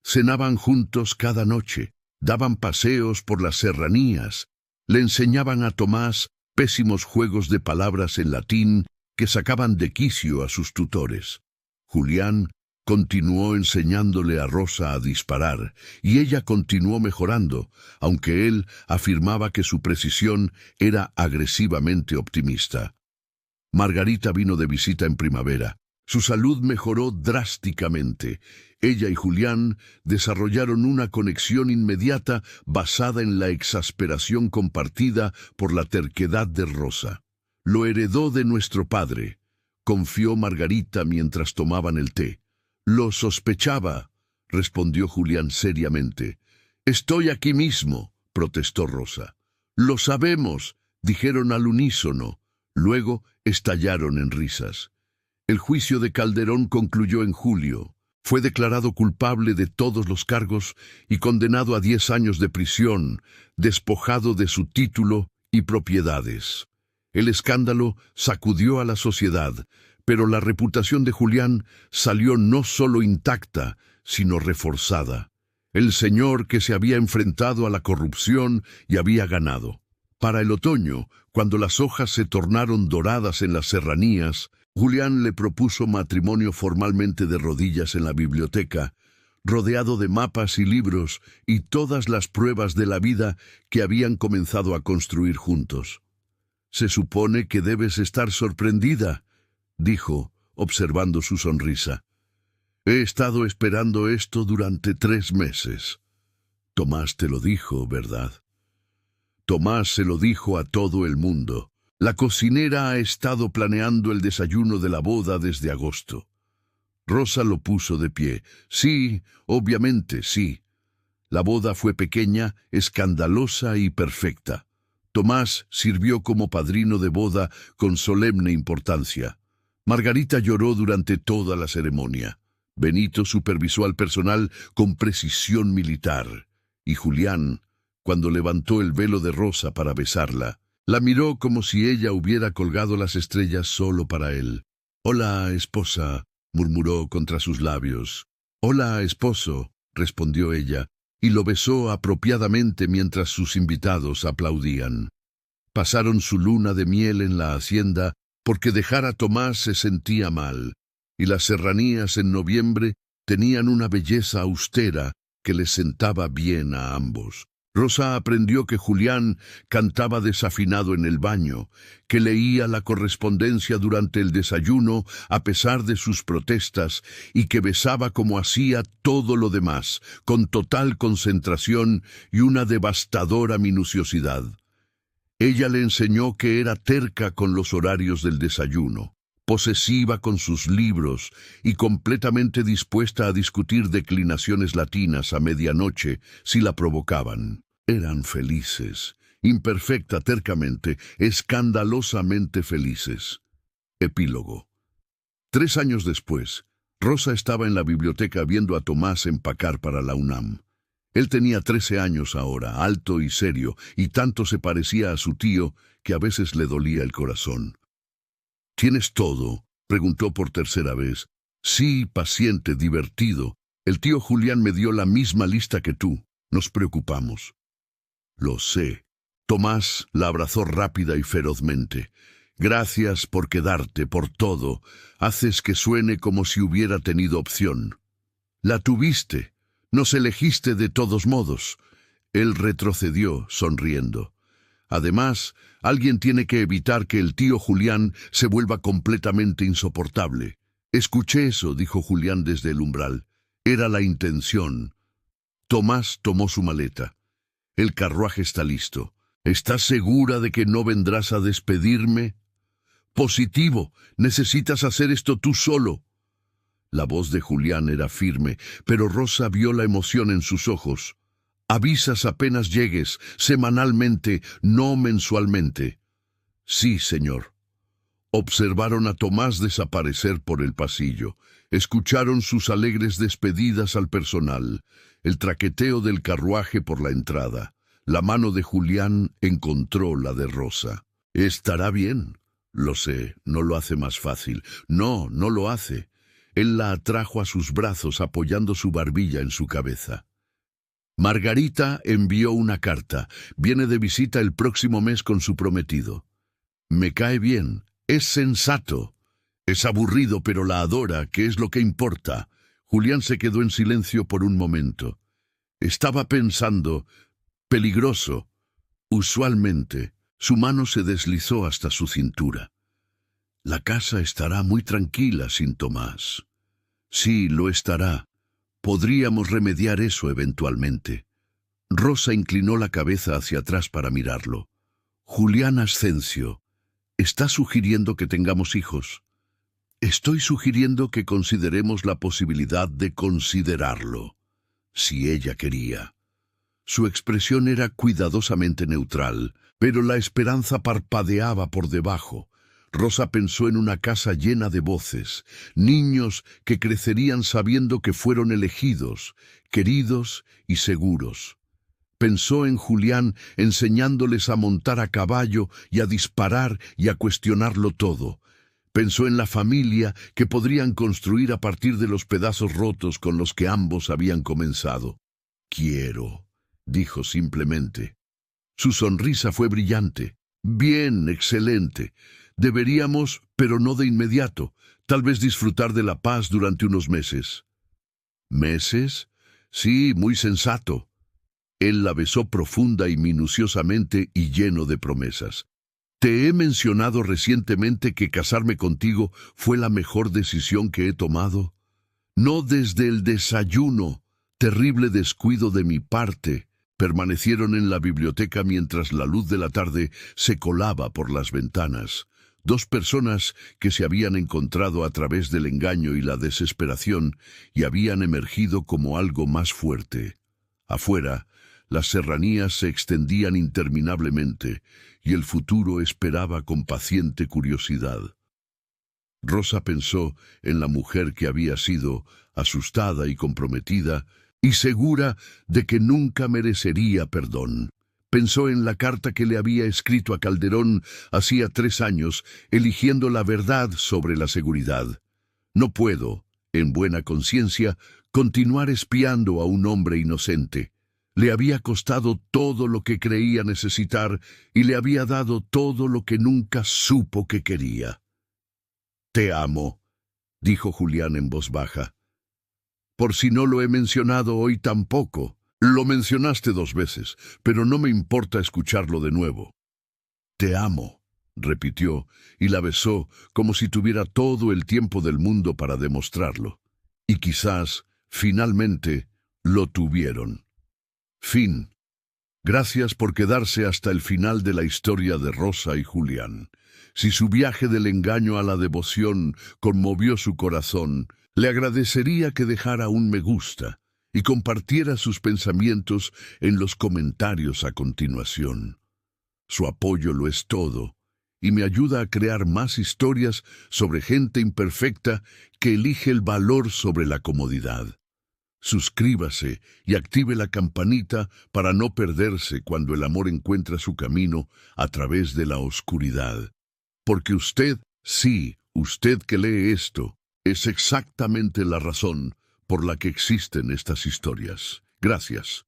Cenaban juntos cada noche, daban paseos por las serranías, le enseñaban a Tomás pésimos juegos de palabras en latín que sacaban de quicio a sus tutores. Julián continuó enseñándole a Rosa a disparar, y ella continuó mejorando, aunque él afirmaba que su precisión era agresivamente optimista. Margarita vino de visita en primavera. Su salud mejoró drásticamente. Ella y Julián desarrollaron una conexión inmediata basada en la exasperación compartida por la terquedad de Rosa. Lo heredó de nuestro padre, confió Margarita mientras tomaban el té. Lo sospechaba, respondió Julián seriamente. Estoy aquí mismo, protestó Rosa. Lo sabemos, dijeron al unísono. Luego estallaron en risas. El juicio de Calderón concluyó en julio. Fue declarado culpable de todos los cargos y condenado a 10 años de prisión, despojado de su título y propiedades. El escándalo sacudió a la sociedad, pero la reputación de Julián salió no solo intacta, sino reforzada. El señor que se había enfrentado a la corrupción y había ganado. Para el otoño, cuando las hojas se tornaron doradas en las serranías, Julián le propuso matrimonio formalmente de rodillas en la biblioteca, rodeado de mapas y libros y todas las pruebas de la vida que habían comenzado a construir juntos. «Se supone que debes estar sorprendida», dijo, observando su sonrisa. «He estado esperando esto durante 3 meses. Tomás te lo dijo, ¿verdad?» Tomás se lo dijo a todo el mundo. La cocinera ha estado planeando el desayuno de la boda desde agosto. Rosa lo puso de pie. Sí, obviamente, sí. La boda fue pequeña, escandalosa y perfecta. Tomás sirvió como padrino de boda con solemne importancia. Margarita lloró durante toda la ceremonia. Benito supervisó al personal con precisión militar. Y Julián, cuando levantó el velo de Rosa para besarla, la miró como si ella hubiera colgado las estrellas solo para él. «Hola, esposa», murmuró contra sus labios. «Hola, esposo», respondió ella, y lo besó apropiadamente mientras sus invitados aplaudían. Pasaron su luna de miel en la hacienda porque dejar a Tomás se sentía mal, y las serranías en noviembre tenían una belleza austera que les sentaba bien a ambos. Rosa aprendió que Julián cantaba desafinado en el baño, que leía la correspondencia durante el desayuno a pesar de sus protestas y que besaba como hacía todo lo demás, con total concentración y una devastadora minuciosidad. Ella le enseñó que era terca con los horarios del desayuno, posesiva con sus libros y completamente dispuesta a discutir declinaciones latinas a medianoche si la provocaban. Eran felices, imperfecta tercamente, escandalosamente felices. Epílogo. 3 años después, Rosa estaba en la biblioteca viendo a Tomás empacar para la UNAM. Él tenía 13 años ahora, alto y serio, y tanto se parecía a su tío que a veces le dolía el corazón. «¿Tienes todo?», preguntó por tercera vez. «Sí, paciente, divertido. El tío Julián me dio la misma lista que tú. Nos preocupamos». «Lo sé». Tomás la abrazó rápida y ferozmente. «Gracias por quedarte, por todo. Haces que suene como si hubiera tenido opción». «La tuviste. Nos elegiste de todos modos». Él retrocedió, sonriendo. «Además, alguien tiene que evitar que el tío Julián se vuelva completamente insoportable». «Escuché eso», dijo Julián desde el umbral. «Era la intención». Tomás tomó su maleta. «El carruaje está listo. ¿Estás segura de que no vendrás a despedirme?» «Positivo. Necesitas hacer esto tú solo». La voz de Julián era firme, pero Rosa vio la emoción en sus ojos. «Avisas apenas llegues, semanalmente, no mensualmente». Sí, señor. Observaron a Tomás desaparecer por el pasillo. Escucharon sus alegres despedidas al personal, el traqueteo del carruaje por la entrada. La mano de Julián encontró la de Rosa. «Estará bien». «Lo sé, no lo hace más fácil». «No, no lo hace». Él la atrajo a sus brazos apoyando su barbilla en su cabeza. Margarita envió una carta. Viene de visita el próximo mes con su prometido. Me cae bien. Es sensato. Es aburrido, pero la adora, que es lo que importa. Julián se quedó en silencio por un momento. Estaba pensando, peligroso. Usualmente, su mano se deslizó hasta su cintura. La casa estará muy tranquila sin Tomás. Sí, lo estará. Podríamos remediar eso eventualmente. Rosa inclinó la cabeza hacia atrás para mirarlo. Julián Ascencio, ¿está sugiriendo que tengamos hijos? Estoy sugiriendo que consideremos la posibilidad de considerarlo, si ella quería. Su expresión era cuidadosamente neutral, pero la esperanza parpadeaba por debajo. Rosa pensó en una casa llena de voces, niños que crecerían sabiendo que fueron elegidos, queridos y seguros. Pensó en Julián enseñándoles a montar a caballo y a disparar y a cuestionarlo todo. Pensó en la familia que podrían construir a partir de los pedazos rotos con los que ambos habían comenzado. «Quiero», dijo simplemente. Su sonrisa fue brillante. «Bien, excelente. Deberíamos, pero no de inmediato, tal vez disfrutar de la paz durante unos meses». ¿Meses? Sí, muy sensato. Él la besó profunda y minuciosamente y lleno de promesas. «Te he mencionado recientemente que casarme contigo fue la mejor decisión que he tomado. No desde el desayuno, terrible descuido de mi parte». Permanecieron en la biblioteca mientras la luz de la tarde se colaba por las ventanas. Dos personas que se habían encontrado a través del engaño y la desesperación y habían emergido como algo más fuerte. Afuera, las serranías se extendían interminablemente y el futuro esperaba con paciente curiosidad. Rosa pensó en la mujer que había sido, asustada y comprometida, y segura de que nunca merecería perdón. Pensó en la carta que le había escrito a Calderón hacía 3 años, eligiendo la verdad sobre la seguridad. «No puedo, en buena conciencia, continuar espiando a un hombre inocente. Le había costado todo lo que creía necesitar y le había dado todo lo que nunca supo que quería». «Te amo», dijo Julián en voz baja. «Por si no lo he mencionado hoy tampoco. Lo mencionaste 2 veces, pero no me importa escucharlo de nuevo». «Te amo», repitió, y la besó como si tuviera todo el tiempo del mundo para demostrarlo. Y quizás, finalmente, lo tuvieron. Fin. Gracias por quedarse hasta el final de la historia de Rosa y Julián. Si su viaje del engaño a la devoción conmovió su corazón, le agradecería que dejara un me gusta y compartiera sus pensamientos en los comentarios a continuación. Su apoyo lo es todo y me ayuda a crear más historias sobre gente imperfecta que elige el valor sobre la comodidad. Suscríbase y active la campanita para no perderse cuando el amor encuentra su camino a través de la oscuridad. Porque usted, sí, usted que lee esto, es exactamente la razón por la que existen estas historias. Gracias.